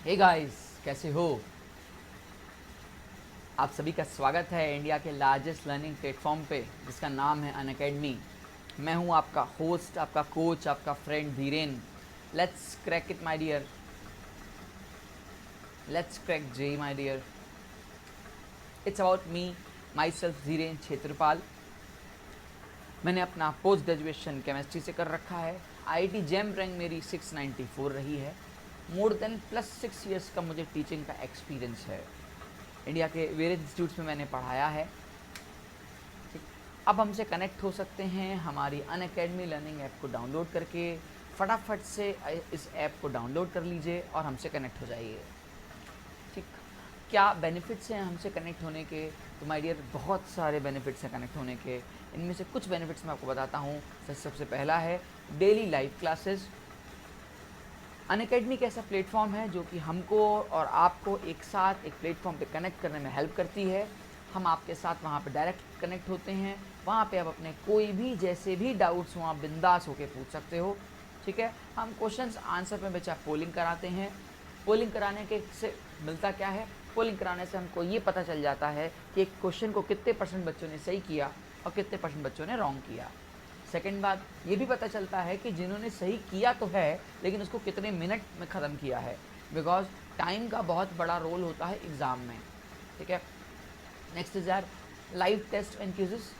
Hey guys, कैसे हो? आप सभी का स्वागत है इंडिया के लार्जेस्ट लर्निंग प्लेटफॉर्म पे जिसका नाम है अनअकैडमी। मैं हूं आपका होस्ट, आपका कोच, आपका friend Dhiren. Let's crack it my dear, let's crack JEE my dear. It's about me, myself Dhiren Kshetrapal. मैंने अपना पोस्ट ग्रेजुएशन केमिस्ट्री से कर रखा है। आईआईटी जेम रैंक मेरी 694 रही है। मोर देन +6 ईयर्स का मुझे टीचिंग का एक्सपीरियंस है। इंडिया के वेरियस इंस्टीट्यूट्स में मैंने पढ़ाया है। ठीक, अब हमसे कनेक्ट हो सकते हैं हमारी अनअकैडमी लर्निंग ऐप को डाउनलोड करके। फटाफट से इस ऐप को डाउनलोड कर लीजिए और हमसे कनेक्ट हो जाइए। ठीक, क्या बेनिफिट्स हैं हमसे कनेक्ट होने के? तो माय डियर, बहुत सारे बेनिफिट्स हैं कनेक्ट होने के। इनमें से कुछ बेनिफिट्स मैं आपको बताता हूँ। सबसे पहला है डेली लाइव क्लासेस। अनअकैडमी एक ऐसा प्लेटफॉर्म है जो कि हमको और आपको एक साथ एक प्लेटफॉर्म पे कनेक्ट करने में हेल्प करती है। हम आपके साथ वहाँ पे डायरेक्ट कनेक्ट होते हैं। वहाँ पे आप अपने कोई भी जैसे भी डाउट्स हो आप बिंदास होके पूछ सकते हो। ठीक है, हम क्वेश्चंस आंसर पे बच्चा पोलिंग कराते हैं। पोलिंग कराने के से मिलता क्या है? पोलिंग कराने से हमको ये पता चल जाता है कि एक क्वेश्चन को कितने % बच्चों ने सही किया और कितने % बच्चों ने रॉन्ग किया। सेकंड बात ये भी पता चलता है कि जिन्होंने सही किया तो है लेकिन उसको कितने मिनट में ख़त्म किया है, बिकॉज टाइम का बहुत बड़ा रोल होता है एग्ज़ाम में। ठीक है, नेक्स्ट इज यार लाइव टेस्ट एंड क्विज़ेस।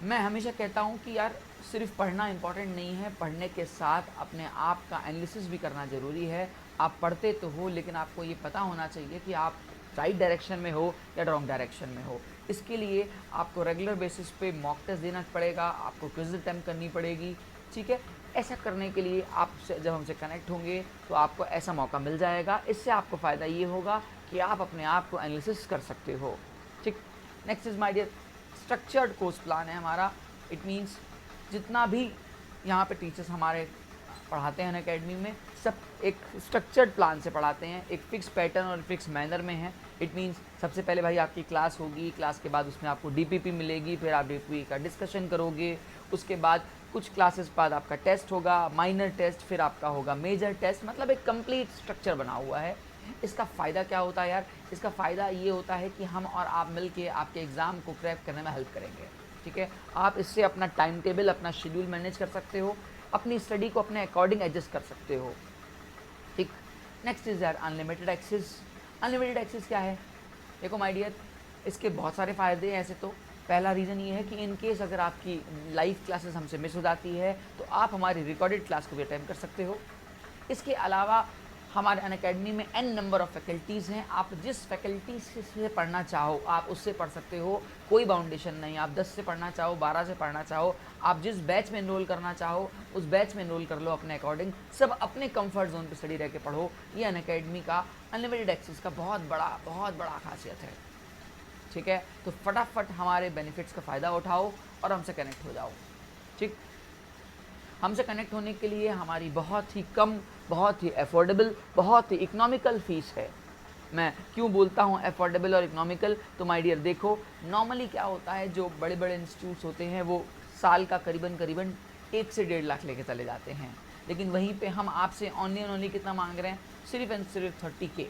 मैं हमेशा कहता हूँ कि यार सिर्फ पढ़ना इंपॉर्टेंट नहीं है, पढ़ने के साथ अपने आप का एनालिसिस भी करना ज़रूरी है। आप पढ़ते तो हो लेकिन आपको ये पता होना चाहिए कि आप राइट डायरेक्शन में हो या रॉन्ग डायरेक्शन में हो। इसके लिए आपको रेगुलर बेसिस पे मॉक टेस्ट देना पड़ेगा, आपको क्विज अटेम्प्ट करनी पड़ेगी। ठीक है, ऐसा करने के लिए आपसे जब हमसे कनेक्ट होंगे तो आपको ऐसा मौका मिल जाएगा। इससे आपको फ़ायदा ये होगा कि आप अपने आप को एनालिसिस कर सकते हो। ठीक, next is my dear structured course plan है हमारा। इट मीन्स जितना भी यहाँ पे टीचर्स हमारे पढ़ाते हैं अनअकैडमी में, सब एक स्ट्रक्चर्ड प्लान से पढ़ाते हैं, एक फ़िक्स पैटर्न और फिक्स मैनर में है। इट मीन्स सबसे पहले भाई आपकी क्लास होगी, क्लास के बाद उसमें आपको डीपीपी मिलेगी, फिर आप डीपीपी का डिस्कशन करोगे। उसके बाद कुछ क्लासेस बाद आपका टेस्ट होगा, माइनर टेस्ट, फिर आपका होगा मेजर टेस्ट। मतलब एक कंप्लीट स्ट्रक्चर बना हुआ है। इसका फ़ायदा क्या होता है यार? इसका फ़ायदा ये होता है कि हम और आप मिल के आपके एग्ज़ाम को क्रैक करने में हेल्प करेंगे। ठीक है, आप इससे अपना टाइम टेबल, अपना शेड्यूल मैनेज कर सकते हो, अपनी स्टडी को अपने अकॉर्डिंग एडजस्ट कर सकते हो। ठीक, नेक्स्ट इज़ यार अनलिमिटेड एक्सेस। अनलिमिटेड एक्सेस क्या है? देखो माय डियर, इसके बहुत सारे फ़ायदे हैं। ऐसे तो पहला रीज़न ये है कि इन केस अगर आपकी लाइव क्लासेस हमसे मिस हो जाती है तो आप हमारी रिकॉर्डेड क्लास को भी अटेंड कर सकते हो। इसके अलावा हमारे अनअकैडमी में n नंबर ऑफ़ फैकल्टीज़ हैं। आप जिस फैकल्टी से पढ़ना चाहो आप उससे पढ़ सकते हो, कोई बाउंडेशन नहीं। आप 10 से पढ़ना चाहो, 12 से पढ़ना चाहो, आप जिस बैच में एनरोल करना चाहो उस बैच में एनरोल कर लो अपने अकॉर्डिंग। सब अपने कंफर्ट जोन पे स्टडी रह के पढ़ो। ये अनअकैडमी का अनलिमिटेड एक्सेस का बहुत बड़ा खासियत है। ठीक है, तो फटाफट हमारे बेनिफिट्स का फ़ायदा उठाओ और हमसे कनेक्ट हो जाओ। ठीक, हमसे कनेक्ट होने के लिए हमारी बहुत ही कम, बहुत ही अफोर्डेबल, बहुत ही इकोनॉमिकल फ़ीस है। मैं क्यों बोलता हूँ अफोर्डेबल और इकोनॉमिकल? तो माय डियर देखो, नॉर्मली क्या होता है, जो बड़े बड़े इंस्टीट्यूट्स होते हैं वो साल का करीबन 1 से 1.5 लाख लेके चले जाते हैं, लेकिन वहीं पे हम आपसे ओनली कितना मांग रहे हैं? सिर्फ एंड सिर्फ 30K।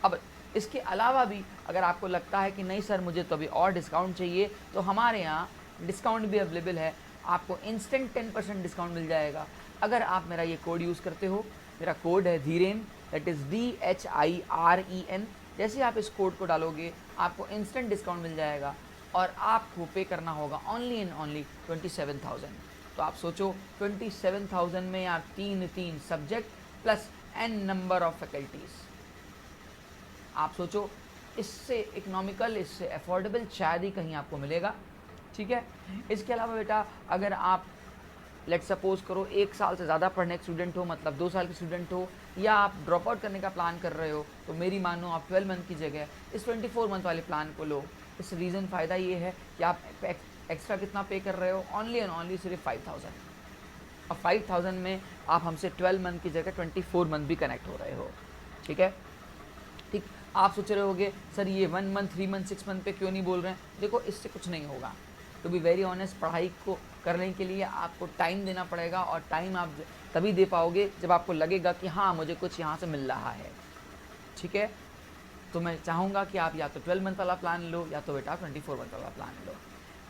अब इसके अलावा भी अगर आपको लगता है कि नहीं सर मुझे तो अभी और डिस्काउंट चाहिए, तो हमारे यहाँ डिस्काउंट भी अवेलेबल है। आपको इंस्टेंट 10% डिस्काउंट मिल जाएगा अगर आप मेरा ये कोड यूज़ करते हो। मेरा कोड है धीरेन, दैट इज़ DHIREN। जैसे आप इस कोड को डालोगे आपको इंस्टेंट डिस्काउंट मिल जाएगा और आपको पे करना होगा ओनली एंड ओनली 27,000। तो आप सोचो 27,000 में यार तीन subject plus n number of faculties. आप सोचो, इससे इकोनॉमिकल, इससे अफोर्डेबल शायद ही कहीं आपको मिलेगा। ठीक है, इसके अलावा बेटा अगर आप लेट सपोज करो 1 साल से ज़्यादा पढ़ने के स्टूडेंट हो, मतलब 2 साल के स्टूडेंट हो, या आप ड्रॉप आउट करने का प्लान कर रहे हो, तो मेरी मानो आप 12 मंथ की जगह इस 24 मंथ वाले प्लान को लो। इस रीज़न फ़ायदा ये है कि आप एक्स्ट्रा कितना पे कर रहे हो? ओनली एंड ओनली सिर्फ 5,000। और 5,000 में आप हमसे 12 मंथ की जगह 24 मंथ भी कनेक्ट हो रहे हो। ठीक है, ठीक, आप सोच रहे होगे सर ये 1 मंथ, 3 मंथ, 6 मंथ पे क्यों नहीं बोल रहे हैं? देखो इससे कुछ नहीं होगा। टू बी वेरी ऑनेस्ट, पढ़ाई को करने के लिए आपको टाइम देना पड़ेगा, और टाइम आप तभी दे पाओगे जब आपको लगेगा कि हाँ मुझे कुछ यहाँ से मिल रहा है। ठीक है, तो मैं चाहूँगा कि आप या तो 12 मंथ वाला प्लान लो या तो बेटा 24 मंथ वाला प्लान लो।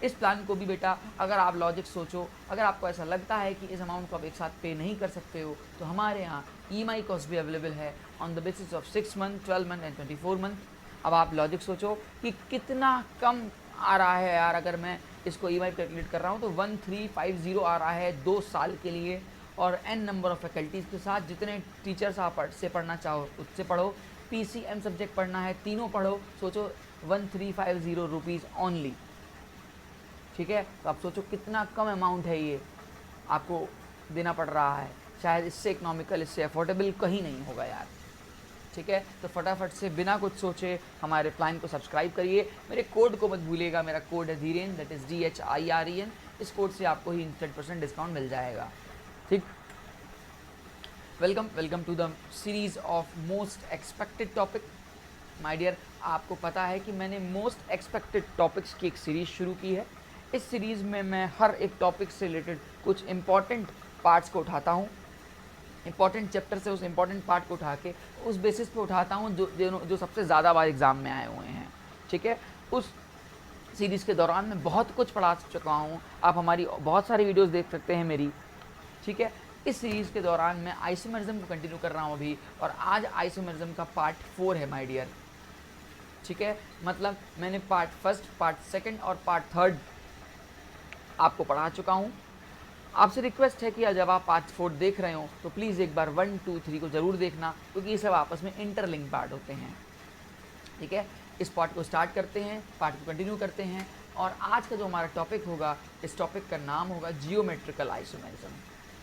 इस प्लान को भी बेटा अगर आप लॉजिक सोचो, अगर आपको ऐसा लगता है कि इस अमाउंट को आप एक साथ पे नहीं कर सकते हो, तो हमारे यहाँ EMI कॉस्ट भी अवेलेबल है on the basis of 6 month, 12 month and 24 month. अब आप लॉजिक सोचो कि कितना कम आ रहा है यार, अगर मैं इसको EMI कैलकुलेट कर रहा हूँ तो 1350 आ रहा है 2 साल के लिए, और n नंबर ऑफ फैकल्टीज़ के साथ, जितने टीचर्स आप से पढ़ना चाहो उससे पढ़ो, PCM सब्जेक्ट पढ़ना है तीनों पढ़ो। सोचो 1350 रुपीज़ ओनली। ठीक है, तो आप सोचो कितना कम अमाउंट है ये आपको देना पड़ रहा है। शायद इससे इकोनॉमिकल, इससे अफोर्डेबल कहीं नहीं होगा यार। ठीक है, तो फटाफट से बिना कुछ सोचे हमारे प्लान को सब्सक्राइब करिए। मेरे कोड को मत भूलिएगा, मेरा कोड है धीरेन, दैट इज़ DHIREN। इस कोड से आपको ही 100% डिस्काउंट मिल जाएगा। ठीक, welcome to the series of most expected topic. My dear, आपको पता है कि मैंने मोस्ट एक्सपेक्टेड टॉपिक्स की एक सीरीज़ शुरू की है। इस सीरीज़ में मैं हर एक टॉपिक से रिलेटेड कुछ इंपॉर्टेंट पार्ट्स को उठाता हूँ, इंपॉर्टेंट चैप्टर से उस इंपॉर्टेंट पार्ट को उठा के उस बेसिस पे उठाता हूँ जो सबसे ज़्यादा बार एग्ज़ाम में आए हुए हैं। ठीक है, उस सीरीज़ के दौरान मैं बहुत कुछ पढ़ा चुका हूँ, आप हमारी बहुत सारी वीडियोस देख सकते हैं मेरी। ठीक है, इस सीरीज़ के दौरान मैं आइसोमेरिज्म को कंटिन्यू कर रहा हूँ अभी, और आज आइसोमेरिज्म का पार्ट 4 है माय डियर। ठीक है, मतलब मैंने पार्ट 1, पार्ट 2 और पार्ट 3 आपको पढ़ा चुका हूँ। आपसे रिक्वेस्ट है कि जब आप पार्ट 4 देख रहे हो तो प्लीज़ एक बार 1, 2, 3 को ज़रूर देखना, क्योंकि ये सब आपस में इंटरलिंक पार्ट होते हैं। ठीक है, इस पार्ट को स्टार्ट करते हैं, पार्ट को कंटिन्यू करते हैं, और आज का जो हमारा टॉपिक होगा, इस टॉपिक का नाम होगा जियोमेट्रिकल आइसोमेरिज्म।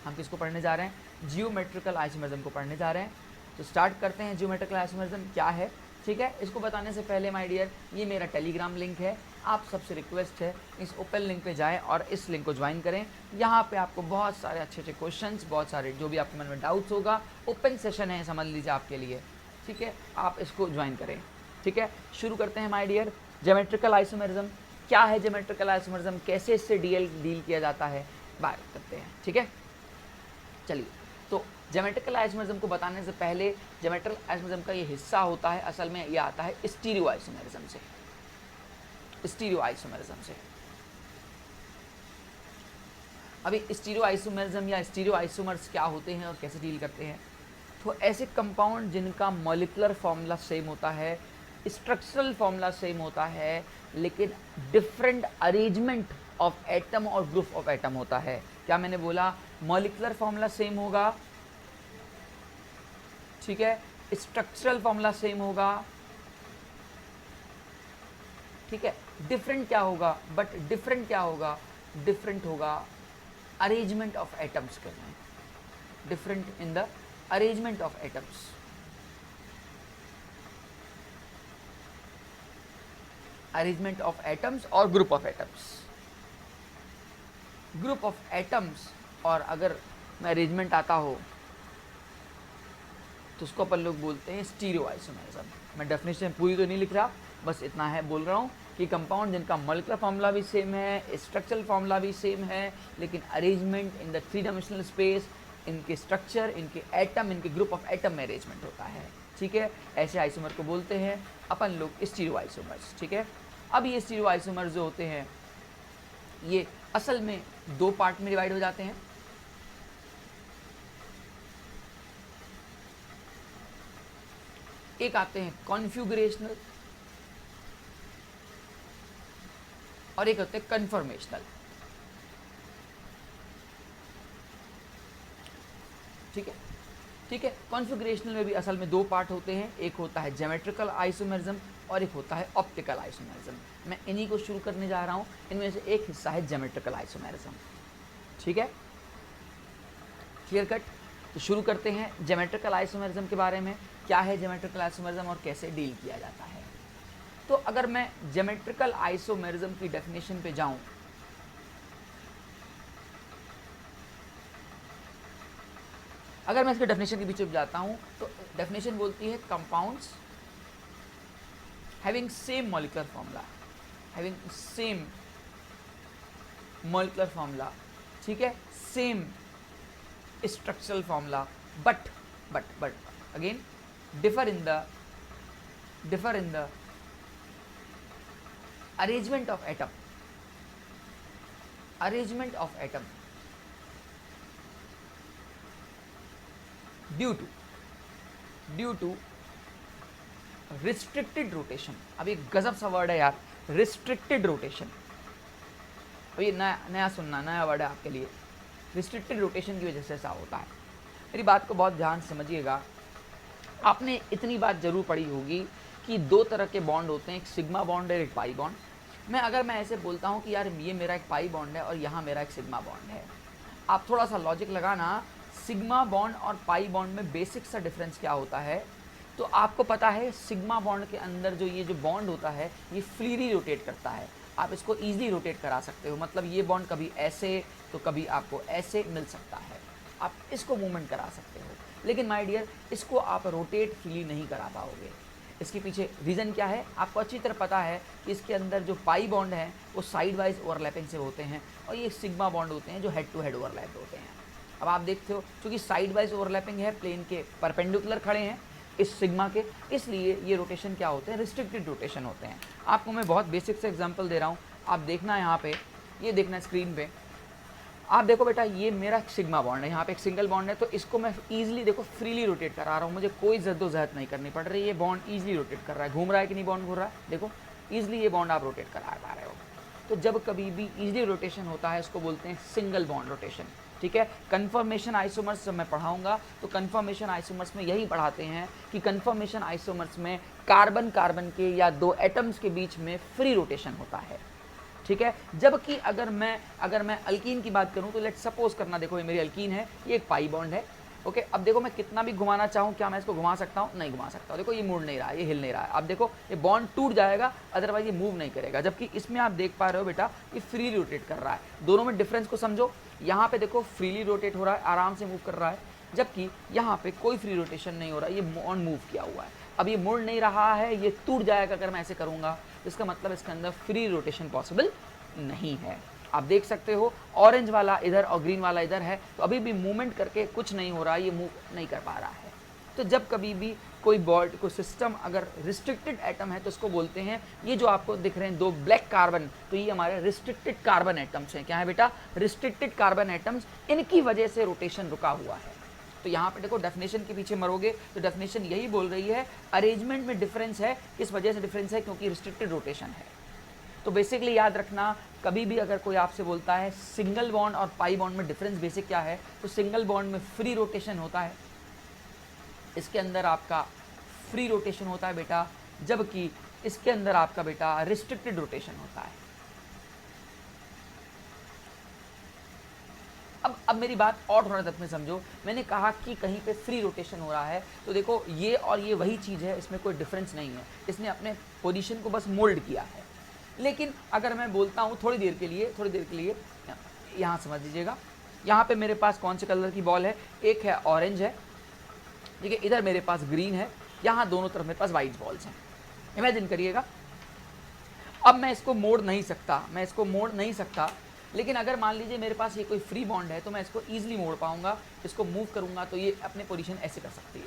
हम किसको पढ़ने जा रहे हैं? जियोमेट्रिकल आइसोमेरिज्म को पढ़ने जा रहे हैं। तो स्टार्ट करते हैं, जियोमेट्रिकल आइसोमेरिज्म क्या है। ठीक है, इसको बताने से पहले माय डियर, ये मेरा टेलीग्राम लिंक है, आप सबसे रिक्वेस्ट है इस ओपन लिंक पे जाएं और इस लिंक को ज्वाइन करें। यहाँ पे आपको बहुत सारे अच्छे अच्छे क्वेश्चंस, बहुत सारे जो भी आपके मन में डाउट्स होगा, ओपन सेशन है समझ लीजिए आपके लिए। ठीक है, आप इसको ज्वाइन करें। ठीक है, शुरू करते हैं माय डियर। ज्योमेट्रिकल आइसोमेरिज्म क्या है, ज्योमेट्रिकल आइसोमेरिज्म कैसे इससे डील किया जाता है, बात करते हैं। ठीक है, चलिए, तो ज्योमेट्रिकल आइसोमेरिज्म को बताने से पहले, ज्योमेट्रिकल आइसोमेरिज्म का ये हिस्सा होता है, असल में ये आता है स्टीरियो आइसोमेरिज्म से। स्टीरियो आइसोमेरिज्म से अभी स्टीरियो आइसोमेरिज्म या स्टीरियो आइसोमर्स क्या होते हैं और कैसे डील करते हैं। तो ऐसे कंपाउंड जिनका मॉलिक्यूलर फॉर्मूला सेम होता है, स्ट्रक्चरल फॉर्मूला सेम होता है, लेकिन डिफरेंट अरेंजमेंट ऑफ एटम और ग्रुप ऑफ एटम होता है। क्या मैंने बोला? मॉलिक्यूलर फॉर्मूला सेम होगा, ठीक है, स्ट्रक्चरल फॉर्मूला सेम होगा, ठीक है, डिफरेंट क्या होगा? बट डिफरेंट क्या होगा? डिफरेंट होगा अरेंजमेंट ऑफ एटम्स के में, different in the arrangement of atoms. Arrangement of atoms और group of atoms. Group of atoms और अगर में अरेंजमेंट आता हो तो उसको अपन लोग बोलते हैं स्टीरियो आइसोमेरिज्म। मैं डेफिनेशन पूरी तो नहीं लिख रहा, बस इतना है बोल रहा हूँ कि कंपाउंड जिनका मॉलिक्यूलर फॉर्मूला भी सेम है, स्ट्रक्चरल फॉर्मूला भी सेम है, लेकिन arrangement in the 3 dimensional space, इनके स्ट्रक्चर, इनके एटम, इनके ग्रुप ऑफ एटम में अरेंजमेंट होता है। ठीक है, ऐसे आइसोमर को बोलते हैं अपन लोग स्टीरियो आइसोमर्स। ठीक है, अब ये स्टीरियो आइसोमर्स जो होते हैं ये असल में 2 पार्ट में डिवाइड हो जाते हैं। एक आते हैं कॉन्फ़िगरेशनल और एक होते हैं कन्फर्मेशनल। ठीक है, ठीक है, कॉन्फ़िगरेशनल में भी असल में 2 पार्ट होते हैं, एक होता है ज्योमेट्रिकल आइसोमेरिज्म और एक होता है ऑप्टिकल आइसोमेरिज्म। मैं इन्हीं को शुरू करने जा रहा हूँ, इनमें से एक हिस्सा है ज्योमेट्रिकल आइसोमेरिज्म। ठीक है, क्लियर कट। तो शुरू करते हैं ज्योमेट्रिकल आइसोमेरिज्म के बारे में। क्या है ज्योमेट्रिकल आइसोमेरिज्म और कैसे डील किया जाता है। तो अगर मैं ज्योमेट्रिकल आइसोमेरिज्म की डेफिनेशन पे जाऊं, अगर मैं इसके डेफिनेशन के पीछे जाता हूं तो डेफिनेशन बोलती है compounds having same molecular formula, having same molecular formula, ठीक है, same structural formula, but again differ in the arrangement of atom due to restricted rotation। अब ये गजब सा वर्ड है यार, restricted rotation। अब ये नया सुनना, नया वर्ड है आपके लिए। restricted rotation की वजह से ऐसा होता है। मेरी बात को बहुत ध्यान से समझिएगा। आपने इतनी बात जरूर पढ़ी होगी कि दो तरह के बॉन्ड होते हैं, एक सिग्मा बॉन्ड है, एक पाई बॉन्ड। अगर मैं ऐसे बोलता हूँ कि यार ये मेरा एक पाई बॉन्ड है और यहाँ मेरा एक सिग्मा बॉन्ड है, आप थोड़ा सा लॉजिक लगाना, सिग्मा बॉन्ड और पाई बॉन्ड में बेसिक सा डिफरेंस क्या होता है। तो आपको पता है सिग्मा बॉन्ड के अंदर ये जो बॉन्ड होता है ये फ्रीली रोटेट करता है, आप इसको ईजिली रोटेट करा सकते हो। मतलब ये बॉन्ड कभी ऐसे तो कभी आपको ऐसे मिल सकता है, आप इसको मूवमेंट करा सकते हो। लेकिन माय डियर, इसको आप रोटेट फ्रीली नहीं करा पाओगे। इसके पीछे रीज़न क्या है आपको अच्छी तरह पता है कि इसके अंदर जो पाई बॉन्ड हैं वो साइड वाइज ओवरलैपिंग से होते हैं और ये सिग्मा बॉन्ड होते हैं जो हेड टू हेड ओवरलैप होते हैं। अब आप देखते हो क्योंकि साइड वाइज ओवरलैपिंग है, प्लेन के परपेंडिकुलर खड़े हैं इस सिग्मा के, इसलिए ये रोटेशन क्या होते हैं, रिस्ट्रिक्टेड रोटेशन होते हैं। आपको मैं बहुत बेसिक से एग्जाम्पल दे रहा हूँ, आप देखना यहाँ पे, ये देखना स्क्रीन पे, आप देखो बेटा ये मेरा सिग्मा बॉन्ड है, यहाँ पे एक सिंगल बॉन्ड है, तो इसको मैं ईजिली देखो फ्रीली रोटेट करा रहा हूँ, मुझे कोई जद्दोजहद नहीं करनी पड़ रही। ये बॉन्ड ईजिली रोटेट कर रहा है, घूम रहा है कि नहीं बॉन्ड घूम रहा है, देखो ईजिली ये बॉन्ड आप रोटेट करा पा रहे हो। तो जब कभी भी ईजिली रोटेशन होता है उसको बोलते हैं सिंगल बॉन्ड रोटेशन, ठीक है। कन्फर्मेशन आइसोमर्स जब मैं पढ़ाऊंगा तो कन्फर्मेशन आइसोमर्स में यही पढ़ाते हैं कि कन्फर्मेशन आइसोमर्स में कार्बन कार्बन के या दो एटम्स के बीच में फ्री रोटेशन होता है, ठीक है। जबकि अगर मैं अल्कीन की बात करूं तो लेट्स सपोज करना, देखो ये मेरी अल्कीन है, ये एक पाई बॉन्ड है, ओके। अब देखो मैं कितना भी घुमाना चाहूं, क्या मैं इसको घुमा सकता हूं? नहीं घुमा सकता। देखो ये मुड़ नहीं रहा है, ये हिल नहीं रहा है। अब देखो ये बॉन्ड टूट जाएगा, अदरवाइज ये मूव नहीं करेगा। जबकि इसमें आप देख पा रहे हो बेटा ये फ्रीली रोटेट कर रहा है। दोनों में डिफरेंस को समझो, यहाँ पे देखो फ्रीली रोटेट हो रहा है, आराम से मूव कर रहा है, जबकि यहाँ पे कोई फ्री रोटेशन नहीं हो रहा है, ये बॉन्ड मूव किया हुआ है। अब ये मुड़ नहीं रहा है, ये टूट जाएगा अगर मैं ऐसे करूँगा, इसका मतलब इसके अंदर फ्री रोटेशन पॉसिबल नहीं है। आप देख सकते हो ऑरेंज वाला इधर और ग्रीन वाला इधर है, तो अभी भी मूवमेंट करके कुछ नहीं हो रहा है, ये मूव नहीं कर पा रहा है। तो जब कभी भी कोई बॉडी को सिस्टम अगर रिस्ट्रिक्टेड एटम है तो उसको बोलते हैं, ये जो आपको दिख रहे हैं दो ब्लैक कार्बन, तो ये हमारे रिस्ट्रिक्टेड कार्बन एटम्स हैं। क्या है बेटा? रिस्ट्रिक्टेड कार्बन एटम्स, इनकी वजह से रोटेशन रुका हुआ है। तो यहाँ पे देखो डेफिनेशन के पीछे मरोगे तो डेफिनेशन यही बोल रही है, अरेंजमेंट में डिफरेंस है। किस वजह से डिफरेंस है? क्योंकि रिस्ट्रिक्टेड रोटेशन है। तो बेसिकली याद रखना, कभी भी अगर कोई आपसे बोलता है सिंगल बॉन्ड और पाई बॉन्ड में डिफरेंस बेसिक क्या है, तो सिंगल बॉन्ड में फ्री रोटेशन होता है, इसके अंदर आपका फ्री रोटेशन होता है बेटा, जबकि इसके अंदर आपका बेटा रिस्ट्रिक्टेड रोटेशन होता है। अब मेरी बात और थोड़ा दर्द में समझो, मैंने कहा कि कहीं पे फ्री रोटेशन हो रहा है, तो देखो ये और ये वही चीज़ है, इसमें कोई डिफरेंस नहीं है, इसने अपने पोजीशन को बस मोल्ड किया है। लेकिन अगर मैं बोलता हूँ थोड़ी देर के लिए यहाँ समझ लीजिएगा, यहाँ पे मेरे पास कौन से कलर की बॉल है, एक है ऑरेंज है, ठीक है, इधर मेरे पास ग्रीन है, यहाँ दोनों तरफ मेरे पास वाइट बॉल्स हैं। इमेजिन करिएगा, अब मैं इसको मोड़ नहीं सकता, लेकिन अगर मान लीजिए मेरे पास ये कोई फ्री बॉन्ड है तो मैं इसको ईजिली मोड़ पाऊंगा, इसको मूव करूंगा तो ये अपने पोजीशन ऐसे कर सकती है।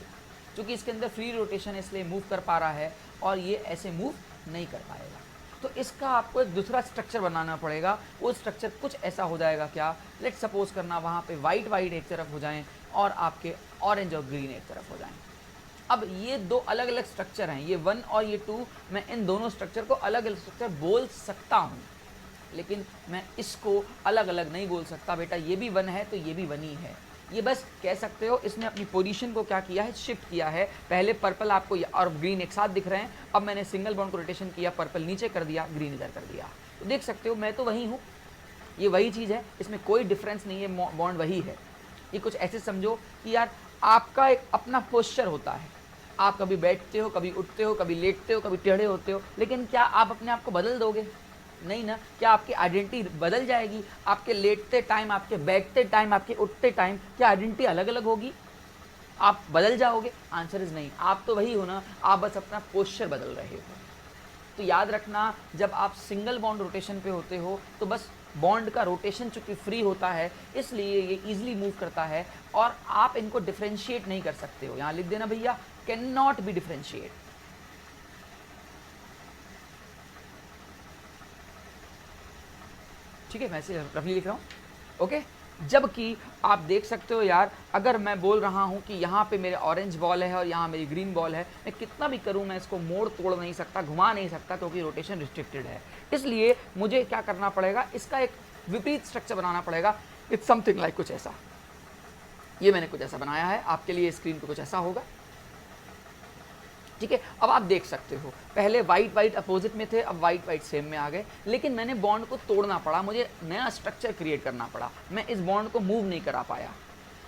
क्योंकि इसके अंदर फ्री रोटेशन है इसलिए मूव कर पा रहा है, और ये ऐसे मूव नहीं कर पाएगा। तो इसका आपको एक दूसरा स्ट्रक्चर बनाना पड़ेगा। वो स्ट्रक्चर कुछ ऐसा हो जाएगा, क्या, लेट्स सपोज करना वहाँ पे वाइट एक तरफ हो जाएं और आपके ऑरेंज और ग्रीन एक तरफ हो जाएं। अब ये दो अलग अलग स्ट्रक्चर हैं, ये 1 और ये 2, मैं इन दोनों स्ट्रक्चर को अलग अलग स्ट्रक्चर बोल सकता हूँ, लेकिन मैं इसको अलग अलग नहीं बोल सकता। बेटा ये भी 1 है तो ये भी 1 ही है, ये बस कह सकते हो इसने अपनी पोजीशन को क्या किया है, शिफ्ट किया है। पहले पर्पल आपको और ग्रीन एक साथ दिख रहे हैं, अब मैंने सिंगल बॉन्ड को रोटेशन किया, पर्पल नीचे कर दिया, ग्रीन इधर कर दिया। तो देख सकते हो मैं तो वही हूँ, ये वही चीज़ है, इसमें कोई डिफरेंस नहीं है, बॉन्ड वही है। ये कुछ ऐसे समझो कि यार आपका एक अपना पोस्चर होता है, आप कभी बैठते हो, कभी उठते हो, कभी लेटते हो, कभी टेढ़े होते हो, लेकिन क्या आप अपने आप को बदल दोगे? नहीं ना। क्या आपकी आइडेंटिटी बदल जाएगी? आपके लेटते टाइम, आपके बैठते टाइम, आपके उठते टाइम क्या आइडेंटिटी अलग अलग होगी? आप बदल जाओगे? आंसर इज नहीं, आप तो वही हो ना, आप बस अपना पोस्चर बदल रहे हो। तो याद रखना, जब आप सिंगल बॉन्ड रोटेशन पे होते हो तो बस बॉन्ड का रोटेशन चूंकि फ्री होता है इसलिए ये इजीली मूव करता है और आप इनको डिफरेंशिएट नहीं कर सकते हो। यहाँ लिख देना भैया, कैन नॉट बी डिफरेंशिएट। ठीक है, मैं ऐसे रफली लिख रहा हूँ, ओके। जबकि आप देख सकते हो यार, अगर मैं बोल रहा हूँ कि यहाँ पे मेरे ऑरेंज बॉल है और यहाँ मेरी ग्रीन बॉल है, मैं कितना भी करूँ मैं इसको मोड़ तोड़ नहीं सकता, घुमा नहीं सकता, क्योंकि रोटेशन रिस्ट्रिक्टेड है। इसलिए मुझे क्या करना पड़ेगा, इसका एक विपरीत स्ट्रक्चर बनाना पड़ेगा। इट्स समथिंग लाइक कुछ ऐसा। ये मैंने कुछ ऐसा बनाया है, आपके लिए स्क्रीन पे कुछ ऐसा होगा। ठीक है, अब आप देख सकते हो पहले वाइट वाइट अपोजिट में थे, अब वाइट वाइट सेम में आ गए, लेकिन मैंने बॉन्ड को तोड़ना पड़ा, मुझे नया स्ट्रक्चर क्रिएट करना पड़ा, मैं इस बॉन्ड को मूव नहीं करा पाया।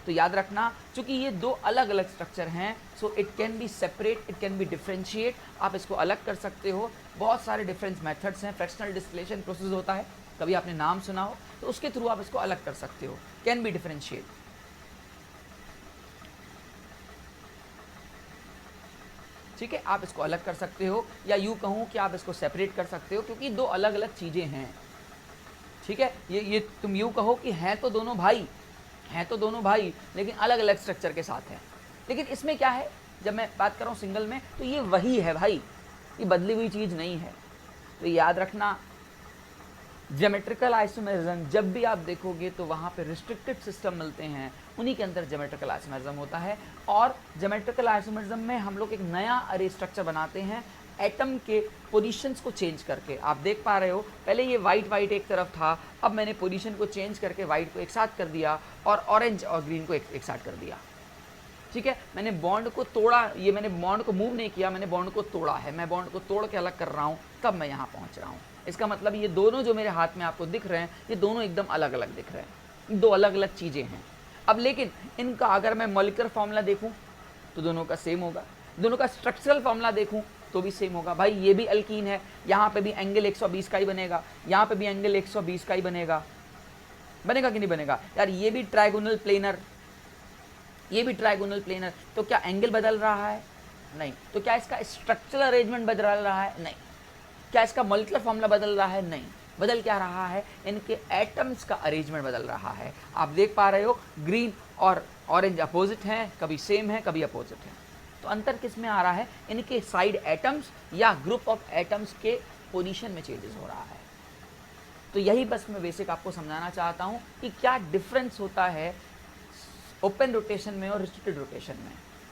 तो याद रखना, चूंकि ये दो अलग अलग स्ट्रक्चर हैं, so it can be separate, it can be differentiate. आप इसको अलग कर सकते हो। बहुत सारे डिफरेंस मेथड्स हैं, फ्रैक्शनल डिस्टिलेशन प्रोसेस होता है, कभी आपने नाम सुना हो, तो उसके थ्रू आप इसको अलग कर सकते हो। Can be differentiate. ठीक है, आप इसको अलग कर सकते हो, या यूँ कहूँ कि आप इसको सेपरेट कर सकते हो, क्योंकि दो अलग अलग चीज़ें हैं। ठीक है, ये तुम यूँ कहो कि हैं तो दोनों भाई, हैं तो दोनों भाई, लेकिन अलग अलग स्ट्रक्चर के साथ हैं। लेकिन इसमें क्या है, जब मैं बात कर रहा हूँ सिंगल में, तो ये वही है भाई, ये बदली हुई चीज़ नहीं है। तो याद रखना, ज्योमेट्रिकल आइसोमेरिज्म जब भी आप देखोगे तो वहाँ पे रिस्ट्रिक्टेड सिस्टम मिलते हैं, उन्हीं के अंदर ज्योमेट्रिकल आइसोमेरिज्म होता है। और ज्योमेट्रिकल आइसोमेरिज्म में हम लोग एक नया अरे स्ट्रक्चर बनाते हैं एटम के पोजीशंस को चेंज करके। आप देख पा रहे हो, पहले ये वाइट वाइट एक तरफ था, अब मैंने पोजीशन को चेंज करके वाइट को एक साथ कर दिया और ऑरेंज और ग्रीन को एक साथ कर दिया। ठीक है, मैंने बॉन्ड को तोड़ा, ये मैंने बॉन्ड को मूव नहीं किया, मैंने बॉन्ड को तोड़ा है। मैं बॉन्ड को तोड़ के अलग कर रहा हूँ, तब मैं यहाँ पहुँच रहा हूँ। इसका मतलब ये दोनों जो मेरे हाथ में आपको दिख रहे हैं, ये दोनों एकदम अलग अलग दिख रहे हैं, दो अलग अलग चीज़ें हैं। अब लेकिन इनका अगर मैं मॉलिक्यूलर फॉर्मूला देखूँ तो दोनों का सेम होगा, दोनों का स्ट्रक्चरल फॉर्मूला देखूँ तो भी सेम होगा। भाई ये भी अल्कीन है, यहाँ पे भी एंगल 120 का ही बनेगा, यहाँ पे भी एंगल 120 का ही बनेगा। बनेगा कि नहीं बनेगा यार? ये भी ट्राइगोनल प्लेनर, ये भी ट्राइगोनल प्लेनर, तो क्या एंगल बदल रहा है? नहीं। तो क्या इसका स्ट्रक्चरल अरेंजमेंट बदल रहा है? नहीं। क्या इसका मॉलिक्यूलर फॉर्मूला बदल रहा है? नहीं। बदल क्या रहा है? इनके एटम्स का अरेंजमेंट बदल रहा है। आप देख पा रहे हो, ग्रीन और ऑरेंज अपोजिट हैं, कभी सेम है कभी अपोजिट है। तो अंतर किस में आ रहा है? इनके साइड एटम्स या ग्रुप ऑफ एटम्स के पोजीशन में चेंजेस हो रहा है। तो यही बस मैं बेसिक आपको समझाना चाहता हूँ कि क्या डिफरेंस होता है ओपन रोटेशन में और रिस्ट्रिक्टेड रोटेशन में।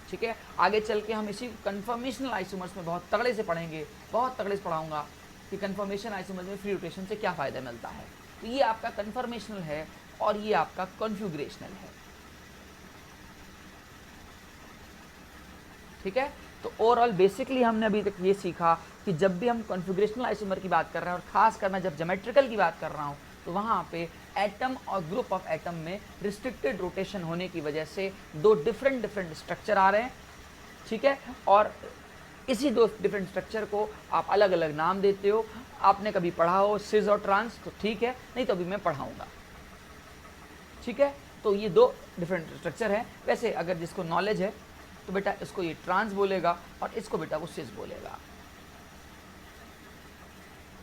ठीक है, आगे चल के हम इसी कन्फर्मेशनल आइसोमर्स में बहुत तगड़े से पढ़ेंगे, बहुत तगड़े से पढ़ाऊंगा कि कन्फर्मेशन आइसोमर्स में फ्री रोटेशन से क्या फ़ायदा मिलता है। तो ये आपका कन्फर्मेशनल है और ये आपका कॉन्फ़िगरेशनल है। ठीक है, तो ओवरऑल बेसिकली हमने अभी तक ये सीखा कि जब भी हम कॉन्फ़िगरेशनल आइसोमर की बात कर रहे हैं, और खासकर मैं जब ज्योमेट्रिकल की बात कर रहा हूँ, तो वहाँ पे एटम और ग्रुप ऑफ एटम में रिस्ट्रिक्टेड रोटेशन होने की वजह से दो डिफरेंट स्ट्रक्चर आ रहे हैं। ठीक है, और इसी दो डिफरेंट स्ट्रक्चर को आप अलग अलग नाम देते हो। आपने कभी पढ़ा हो सिस और ट्रांस, तो ठीक है, नहीं तो अभी मैं पढ़ाऊँगा। ठीक है, तो ये दो डिफरेंट स्ट्रक्चर हैं। वैसे अगर जिसको नॉलेज है तो बेटा इसको ये ट्रांस बोलेगा और इसको बेटा वो सिस बोलेगा।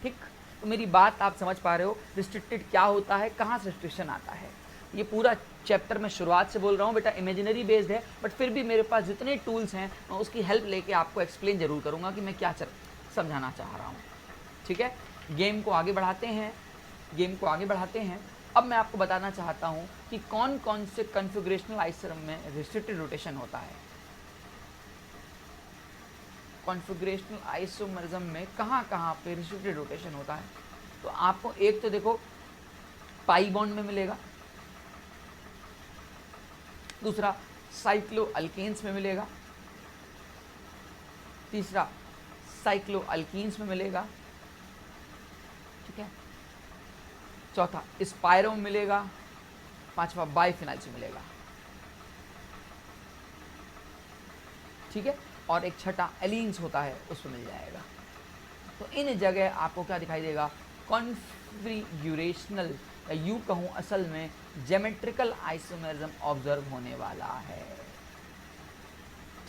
ठीक, तो मेरी बात आप समझ पा रहे हो, रिस्ट्रिक्टेड क्या होता है, कहाँ से रिस्ट्रिक्शन आता है। ये पूरा चैप्टर मैं शुरुआत से बोल रहा हूँ बेटा, इमेजिनरी बेस्ड है, बट फिर भी मेरे पास जितने टूल्स हैं मैं उसकी हेल्प लेके आपको एक्सप्लेन जरूर करूँगा कि मैं क्या समझाना चाह रहा हूँ। ठीक है, गेम को आगे बढ़ाते हैं, गेम को आगे बढ़ाते हैं। अब मैं आपको बताना चाहता हूँ कि कौन कौन से कॉन्फ़िगरेशनल आइसोमर में रिस्ट्रिक्टेड रोटेशन होता है। कॉन्फ़िगरेशनल आइसोमरिज्म में कहाँ पे रिस्ट्रिक्टेड रोटेशन होता है? तो आपको एक तो देखो पाई बॉन्ड में मिलेगा, दूसरा साइक्लो अल्केन्स में मिलेगा, तीसरा साइक्लो अल्कीन्स में मिलेगा, ठीक है, चौथा स्पायरो में मिलेगा, पांचवा बाइफिनाइल्स में मिलेगा। ठीक है, और एक छठा एलीन्स होता है, उसमें मिल जाएगा। तो इन जगह आपको क्या दिखाई देगा? कॉन्फ़िगरेशनल, या यूँ कहूँ असल में ज्योमेट्रिकल आइसोमेरिज्म ऑब्जर्व होने वाला है।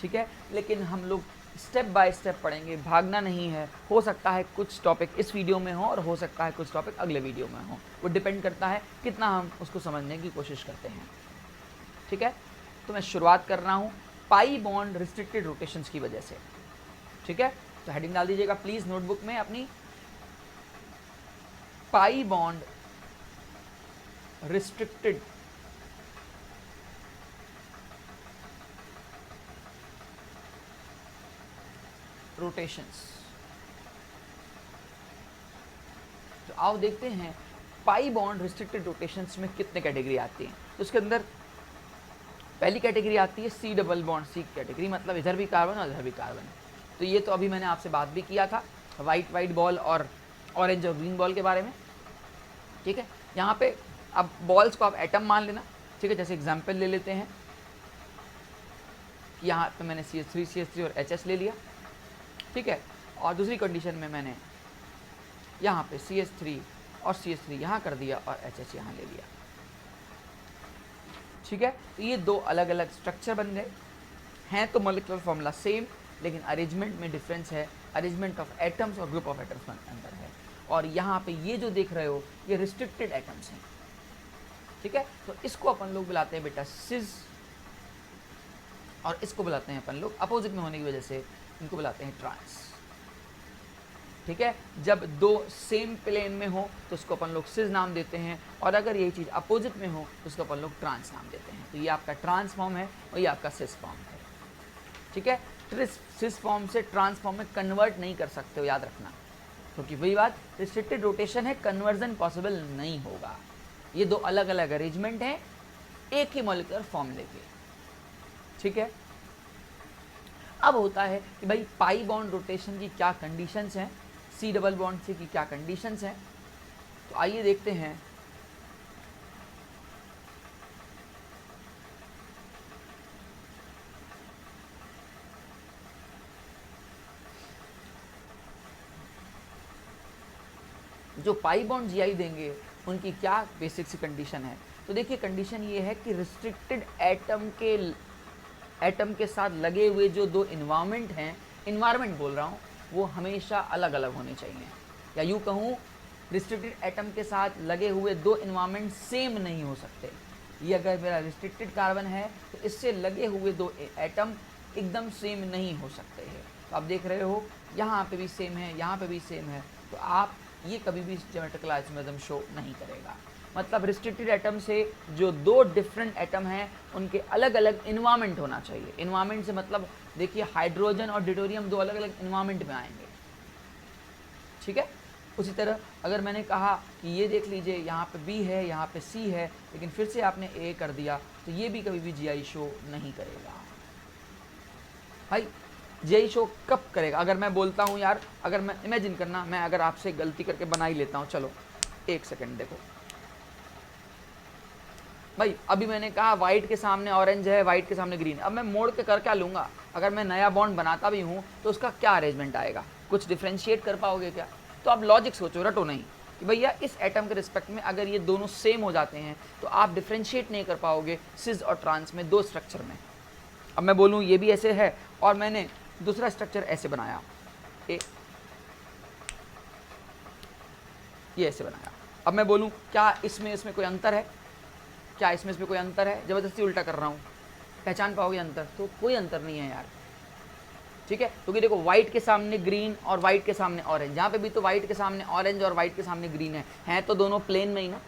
ठीक है, लेकिन हम लोग स्टेप बाय स्टेप पढ़ेंगे, भागना नहीं है। हो सकता है कुछ टॉपिक इस वीडियो में हो और हो सकता है कुछ टॉपिक अगले वीडियो में हो, वो डिपेंड करता है कितना हम उसको समझने की कोशिश करते हैं। ठीक है, तो मैं शुरुआत कर रहा हूँ पाई बॉन्ड रिस्ट्रिक्टेड रोटेशंस की वजह से। ठीक है, तो हेडिंग डाल दीजिएगा प्लीज नोटबुक में अपनी, पाई बॉन्ड रिस्ट्रिक्टेड रोटेशंस। तो आओ देखते हैं पाई बॉन्ड रिस्ट्रिक्टेड रोटेशंस में कितने कैटेगरी आती हैं। तो उसके अंदर पहली कैटेगरी आती है सी डबल बॉन्ड, सी कैटेगरी मतलब इधर भी कार्बन और इधर भी कार्बन। तो ये तो अभी मैंने आपसे बात भी किया था वाइट बॉल और ऑरेंज और ग्रीन बॉल के बारे में। ठीक है, यहाँ पे अब बॉल्स को आप एटम मान लेना। ठीक है, जैसे एग्जाम्पल ले लेते हैं कि यहाँ पे मैंने CH3 और HS ले लिया। ठीक है, और दूसरी कंडीशन में मैंने यहाँ पे CH3 और CH3 यहाँ कर दिया और HH यहाँ ले लिया। ठीक है, तो ये दो अलग अलग स्ट्रक्चर बन गए हैं। तो मॉलिक्यूलर फॉर्मूला सेम, लेकिन अरेंजमेंट में डिफरेंस है। अरेंजमेंट ऑफ एटम्स और ग्रुप ऑफ एटम्स में अंतर है। और यहाँ पे ये जो देख रहे हो ये रिस्ट्रिक्टेड एटम्स हैं। ठीक है, तो इसको अपन लोग बुलाते हैं बेटा सिस, और इसको बुलाते हैं अपन लोग अपोजिट में होने की वजह से इनको बुलाते हैं ट्रांस। ठीक है, जब दो सेम प्लेन में हो तो उसको अपन लोग सिस नाम देते हैं, और अगर ये चीज़ अपोजिट में हो तो उसको अपन लोग ट्रांस नाम देते हैं। तो ये आपका ट्रांस फॉर्म है और ये आपका सिस फॉर्म है। ठीक है, सिस फॉर्म से ट्रांस फॉर्म में कन्वर्ट नहीं कर सकते हो, याद रखना, क्योंकि वही बात रिस्ट्रिक्टेड रोटेशन है, कन्वर्जन पॉसिबल नहीं होगा। ये दो अलग अलग अरेंजमेंट हैं एक ही मॉलिक्यूलर फॉर्मूले के। ठीक है, अब होता है कि भाई पाई बॉन्ड रोटेशन की क्या कंडीशंस हैं, सी डबल बॉन्ड से की क्या कंडीशंस हैं। तो आइए देखते हैं। जो पाई बॉन्ड जीआई देंगे उनकी क्या बेसिक सी कंडीशन है। तो देखिए कंडीशन ये है कि रिस्ट्रिक्टेड एटम के साथ लगे हुए जो दो इन्वायरमेंट हैं, इन्वायरमेंट बोल रहा हूँ, वो हमेशा अलग अलग होने चाहिए। या यूँ कहूँ रिस्ट्रिक्टेड एटम के साथ लगे हुए दो इन्वायरमेंट सेम नहीं हो सकते। ये अगर मेरा रिस्ट्रिक्टेड कार्बन है तो इससे लगे हुए दो एटम एकदम सेम नहीं हो सकते हैं। तो आप देख रहे हो यहाँ पे भी सेम है, यहाँ पे भी सेम है, तो आप ये कभी भी ज्योमेट्रिकल आइसोमेरिज्म शो नहीं करेगा। मतलब रिस्ट्रिक्टेड एटम से जो दो डिफरेंट एटम हैं उनके अलग अलग इन्वायरमेंट होना चाहिए। इन्वायरमेंट से मतलब देखिए हाइड्रोजन और ड्यूटेरियम दो अलग अलग इन्वायरमेंट में आएंगे। ठीक है, उसी तरह अगर मैंने कहा कि ये देख लीजिए यहाँ पे B है, यहाँ पे C है, लेकिन फिर से आपने A कर दिया, तो ये भी कभी भी GI शो नहीं करेगा। भाई GI शो कब करेगा? अगर मैं बोलता हूँ यार, अगर मैं इमेजिन करना, मैं अगर आपसे गलती करके बना ही लेता हूँ, चलो एक सेकेंड देखो भाई, अभी मैंने कहा वाइट के सामने ऑरेंज है, वाइट के सामने ग्रीन। अब मैं मोड़ के कर क्या लूँगा? अगर मैं नया बॉन्ड बनाता भी हूँ तो उसका क्या अरेंजमेंट आएगा? कुछ डिफ्रेंशिएट कर पाओगे क्या? तो आप लॉजिक सोचो, रटो नहीं कि भैया इस एटम के रिस्पेक्ट में अगर ये दोनों सेम हो जाते हैं तो आप डिफ्रेंशिएट नहीं कर पाओगे सिस और ट्रांस में, दो स्ट्रक्चर में। अब मैं बोलूँ ये भी ऐसे है और मैंने दूसरा स्ट्रक्चर ऐसे बनाया, ये ऐसे बनाया। अब मैं बोलूँ क्या इसमें कोई अंतर है? क्या इसमें कोई अंतर है? ज़बरदस्ती उल्टा कर रहा हूँ, पहचान पाओगे अंतर? तो कोई अंतर नहीं है यार। ठीक है, क्योंकि देखो वाइट के सामने ग्रीन और वाइट के सामने ऑरेंज, यहाँ पे भी तो वाइट के सामने ऑरेंज और वाइट के सामने ग्रीन है तो दोनों प्लेन में ही ना,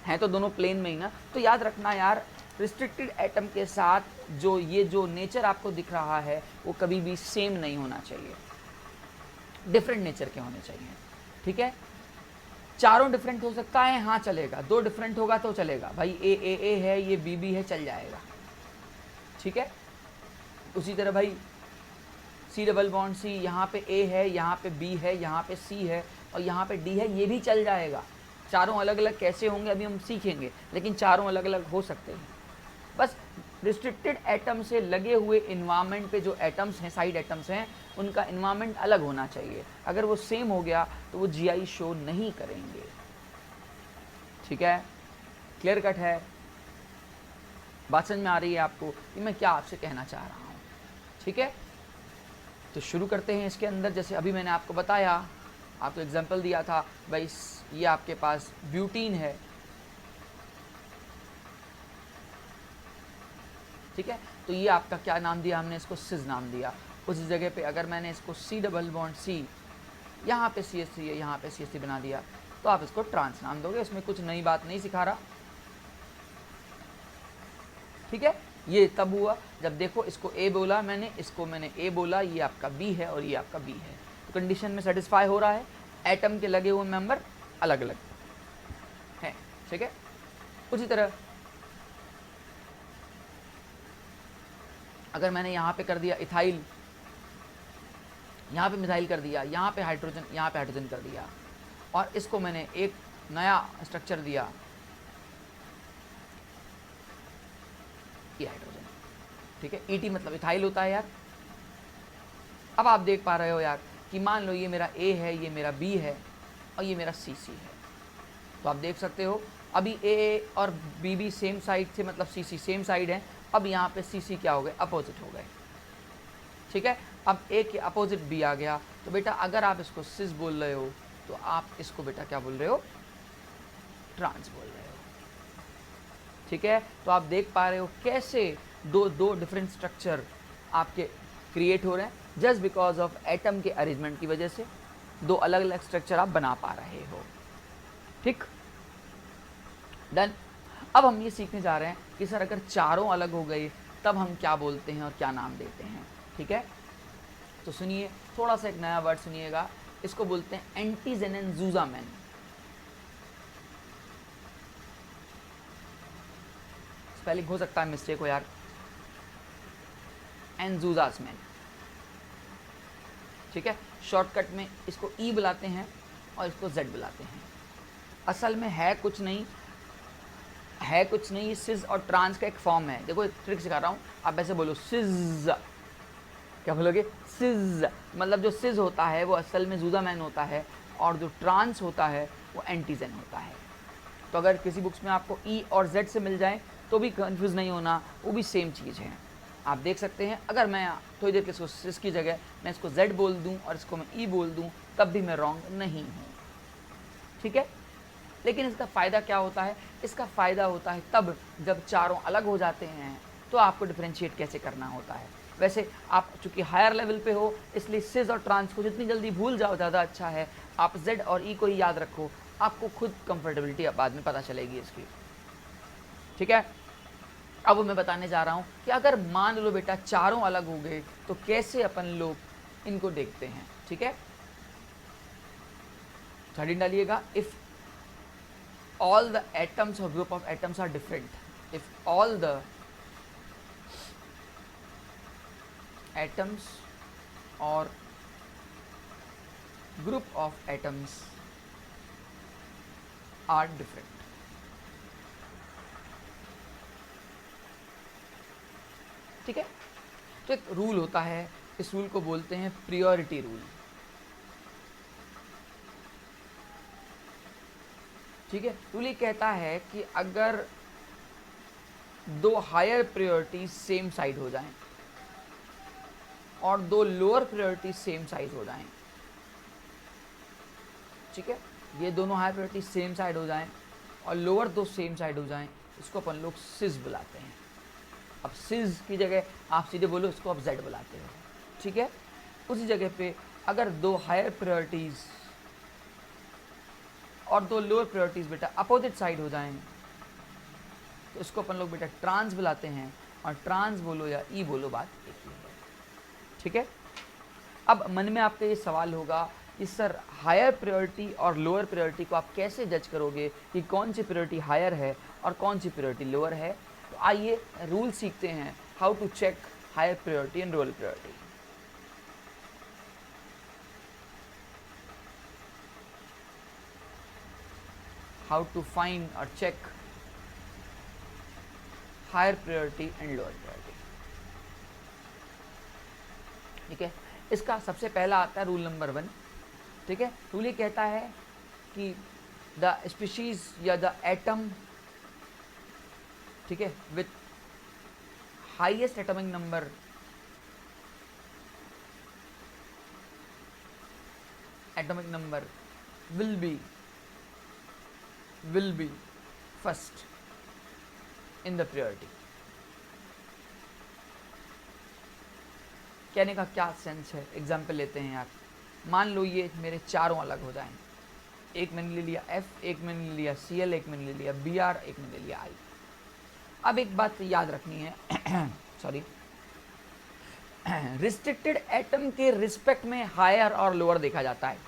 है तो दोनों प्लेन में ही ना। तो याद रखना यार, रिस्ट्रिक्टेड एटम के साथ जो ये जो नेचर आपको दिख रहा है वो कभी भी सेम नहीं होना चाहिए, डिफरेंट नेचर के होने चाहिए। ठीक है, चारों डिफरेंट हो सकता है, हाँ चलेगा। दो डिफरेंट होगा तो चलेगा भाई, ए है, ये बी है, चल जाएगा। ठीक है, उसी तरह भाई सी डबल बॉन्ड सी, यहाँ पे ए है, यहाँ पे बी है, यहाँ पे सी है और यहाँ पे डी है, ये भी चल जाएगा। चारों अलग अलग कैसे होंगे अभी हम सीखेंगे, लेकिन चारों अलग अलग हो सकते हैं। बस रिस्ट्रिक्टेड एटम से लगे हुए इन्वायरमेंट पे जो एटम्स हैं, साइड एटम्स हैं, उनका इन्वायरमेंट अलग होना चाहिए। अगर वो सेम हो गया तो वो जीआई शो नहीं करेंगे। ठीक है, क्लियर कट है? बात समझ में आ रही है आपको कि मैं क्या आपसे कहना चाह रहा हूँ? ठीक है, तो शुरू करते हैं इसके अंदर। जैसे अभी मैंने आपको बताया, आपको एग्जांपल दिया था भाई, ये आपके पास ब्यूटीन है, ठीक है, तो ये आपका क्या नाम दिया हमने, इसको सिज नाम दिया। उस जगह पे अगर मैंने इसको C डबल बॉन्ड C, यहाँ पे CH3 है, यहाँ पे CH3 बना दिया, तो आप इसको ट्रांस नाम दोगे। इसमें कुछ नई बात नहीं सिखा रहा, ठीक है। ये तब हुआ जब देखो इसको A बोला मैंने, इसको मैंने A बोला, ये आपका B है और ये आपका B है, तो कंडीशन में सेटिस्फाई हो रहा है। एटम के लगे हुए मेंबर अलग अलग हैं, ठीक है। उसी तरह अगर मैंने यहाँ पे कर दिया इथाइल, यहाँ पे मिथाइल कर दिया, यहाँ पे हाइड्रोजन, यहाँ पे हाइड्रोजन कर दिया, और इसको मैंने एक नया स्ट्रक्चर दिया, ये हाइड्रोजन, ठीक है। ET मतलब इथाइल होता है यार। अब आप देख पा रहे हो यार कि मान लो ये मेरा A है, ये मेरा B है और ये मेरा CC है, तो आप देख सकते हो अभी A और B सेम साइड थे, मतलब CC सेम साइड है। अब यहाँ पे CC क्या हो गए, अपोजिट हो गए, ठीक है। अब A के अपोजिट B आ गया, तो बेटा अगर आप इसको सिस बोल रहे हो तो आप इसको बेटा क्या बोल रहे हो, ट्रांस बोल रहे हो, ठीक है। तो आप देख पा रहे हो कैसे दो डिफरेंट स्ट्रक्चर आपके क्रिएट हो रहे हैं, जस्ट बिकॉज ऑफ एटम के अरेंजमेंट की वजह से दो अलग अलग स्ट्रक्चर आप बना पा रहे हो, ठीक, डन। अब हम ये सीखने जा रहे हैं कि सर अगर चारों अलग हो गए तब हम क्या बोलते हैं और क्या नाम देते हैं, ठीक है। तो सुनिए, थोड़ा सा एक नया वर्ड सुनिएगा, इसको बोलते हैं एंटीजेन एंजूजामेन। स्पेलिंग हो सकता है मिस्टेक हो यार, एंजूजासमेन, ठीक है। शॉर्टकट में इसको E बुलाते हैं और इसको Z बुलाते हैं। असल में है कुछ नहीं, ये सिज और ट्रांस का एक फॉर्म है। देखो एक ट्रिक सिखा रहा हूँ, आप ऐसे बोलो सिज, क्या बोलोगे, सिज, मतलब जो सिज होता है वो असल में जूजामैन होता है, और जो ट्रांस होता है वो एंटीजेन होता है। तो अगर किसी बुक्स में आपको E और Z से मिल जाए तो भी कंफ्यूज नहीं होना, वो भी सेम चीज़ है। आप देख सकते हैं, अगर मैं थोड़ी देर के इसको सिस की जगह मैं इसको Z बोल दूं और इसको मैं E बोल दूं, तब भी मैं रॉन्ग नहीं हूँ, ठीक है। लेकिन इसका फ़ायदा क्या होता है, इसका फ़ायदा होता है तब जब चारों अलग हो जाते हैं तो आपको डिफ्रेंशिएट कैसे करना होता है। वैसे आप चूँकि हायर लेवल पे हो, इसलिए सिज और ट्रांस को जितनी जल्दी भूल जाओ ज़्यादा अच्छा है। आप Z और E को ही याद रखो, आपको खुद कंफर्टेबिलिटी बाद में पता चलेगी इसकी, ठीक है। अब मैं बताने जा रहा हूँ कि अगर मान लो बेटा चारों अलग हो गए तो कैसे अपन लोग इनको देखते हैं, ठीक है। हेडिंग डालिएगा, if all the atoms or group of atoms are different, if all the atoms or group of atoms are different, ठीक है। तो एक रूल होता है, इस रूल को बोलते हैं प्रियोरिटी रूल, ठीक है। रूल ये कहता है कि अगर दो हायर प्रायोरिटी सेम साइड हो जाएं और दो लोअर प्रायोरिटी सेम साइड हो जाएं, ठीक है, ये दोनों हायर प्रायोरिटी सेम साइड हो जाएं और लोअर दो सेम साइड हो जाएं, इसको अपन लोग सिज बुलाते हैं। अब सिज की जगह आप सीधे बोलो इसको आप Z बुलाते हो, ठीक है। उसी जगह पे अगर दो हायर प्रायोरिटीज़ और दो लोअर प्रायोरिटीज बेटा अपोजिट साइड हो जाएं तो इसको अपन लोग बेटा ट्रांस बुलाते हैं, और ट्रांस बोलो या E बोलो, बात एक ही है, ठीक है। अब मन में आपके ये सवाल होगा कि सर हायर प्रायोरिटी और लोअर प्रायोरिटी को आप कैसे जज करोगे कि कौन सी प्रायोरिटी हायर है और कौन सी प्रायोरिटी लोअर है। तो आइए रूल सीखते हैं, how to check higher priority and lower priority. How to find or check higher priority and lower priority, ठीक है। इसका सबसे पहला आता है रूल नंबर 1, ठीक है। रूल ये कहता है कि द स्पीशीज या द एटम, ठीक है, with highest atomic number atomic number will be first in the priority. कहने का क्या सेंस है? एग्जाम्पल लेते हैं यार, मान लो ये मेरे चारों अलग हो जाएं, एक मैंने ले लिया F, एक मैंने ले लिया Cl, एक मैंने ले लिया Br, एक मैंने ले लिया I। अब एक बात याद रखनी है सॉरी, रिस्ट्रिक्टेड एटम के रिस्पेक्ट में हायर और लोअर देखा जाता है।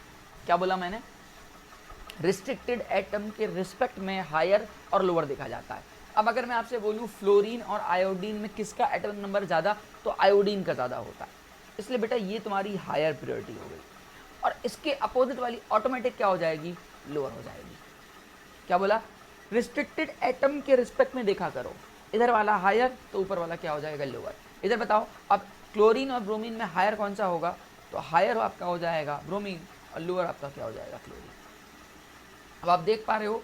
क्या बोला मैंने? रिस्ट्रिक्टेड एटम के रिस्पेक्ट में हायर और लोअर देखा जाता है। अब अगर मैं आपसे बोलूं फ्लोरीन और आयोडीन में किसका एटॉमिक नंबर ज़्यादा, तो आयोडीन का ज़्यादा होता है, इसलिए बेटा ये तुम्हारी हायर प्रायोरिटी हो गई। और इसके अपोजिट वाली ऑटोमेटिक क्या हो जाएगी? लोअर हो जाएगी। क्या बोला? रिस्ट्रिक्टेड एटम के रिस्पेक्ट में देखा करो, इधर वाला हायर तो ऊपर वाला क्या हो जाएगा? लोअर। इधर बताओ, अब क्लोरीन और ब्रोमीन में हायर कौन सा होगा? तो हायर आपका हो जाएगा ब्रोमीन और लोअर आपका क्या हो जाएगा? क्लोरीन। अब आप देख पा रहे हो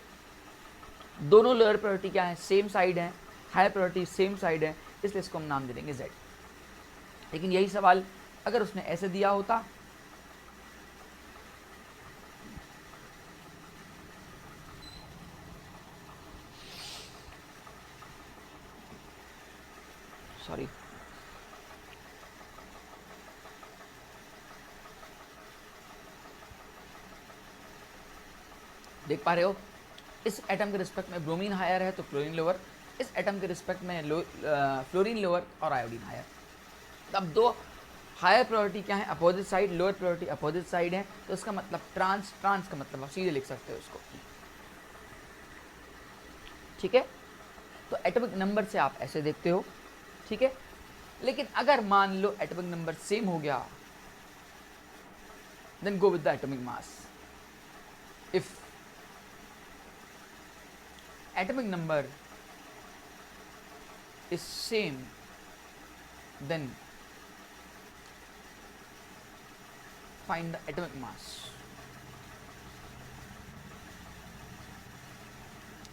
दोनों लोअर प्रायोरिटी क्या है? सेम साइड है, हायर प्रायोरिटी सेम साइड है, इसलिए इसको हम नाम दे देंगे Z। लेकिन यही सवाल अगर उसने ऐसे दिया होता, सॉरी देख पा रहे हो इस एटम के रिस्पेक्ट में ब्रोमीन हायर है तो क्लोरीन लोअर, इस एटम के रिस्पेक्ट में फ्लोरीन लोअर और आयोडीन हायर। तब दो हायर प्रायोरिटी क्या है? Opposite side, lower priority opposite side है, तो इसका मतलब ट्रांस का मतलब आप सीधे लिख सकते हो इसको। ठीक है, तो एटॉमिक नंबर से आप ऐसे देखते हो। ठीक है, लेकिन अगर मान लो एटॉमिक नंबर सेम हो गया, then go with the atomic mass. If atomic number is same, then find the atomic mass।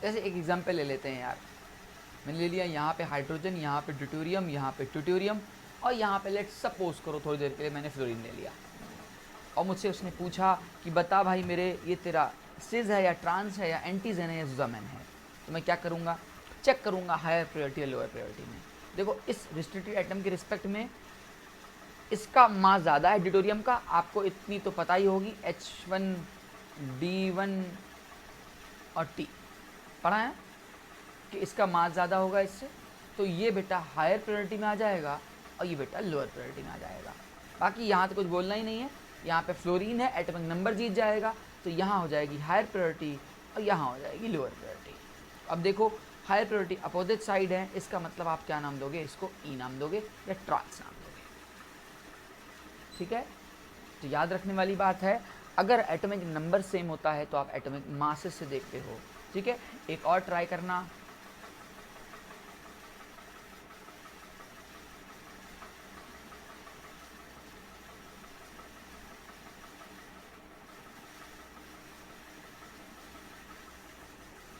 जैसे एक एग्जांपल ले लेते हैं यार, मैंने ले लिया यहाँ पे हाइड्रोजन, यहाँ पे ड्यूटेरियम, यहाँ पे ट्यूटेरियम, और यहाँ पे लेट्स सपोज करो थोड़ी देर के लिए मैंने फ्लोरीन ले लिया, और मुझसे उसने पूछा कि बता भाई मेरे ये तेरा सिज है या ट्रांस है या एंटीजन है या जुजामेन है, तो मैं क्या करूँगा? चेक करूँगा हायर प्रायोरिटी या लोअर प्रायोरिटी में। देखो इस रिस्ट्रिक्टेड एटम के रिस्पेक्ट में इसका मास ज़्यादा है ड्यूटेरियम का, आपको इतनी तो पता ही होगी, H1D1 और T पढ़ा है कि इसका मास ज़्यादा होगा इससे, तो ये बेटा हायर प्रायोरिटी में आ जाएगा और ये बेटा लोअर प्रायोरिटी में आ जाएगा। बाकी यहाँ तो कुछ बोलना ही नहीं है, यहाँ पे फ्लोरीन है, एटॉमिक नंबर जीत जाएगा, तो यहाँ हो जाएगी हायर प्रायोरिटी और यहाँ हो जाएगी लोअर प्रायोरिटी। अब देखो हायर प्रायोरिटी अपोजिट साइड है, इसका मतलब आप क्या नाम दोगे? इसको ई नाम दोगे या ट्रांस नाम दोगे। ठीक है, तो याद रखने वाली बात है, अगर एटॉमिक नंबर सेम होता है तो आप एटॉमिक मासेस से देखते हो। ठीक है, एक और ट्राई करना,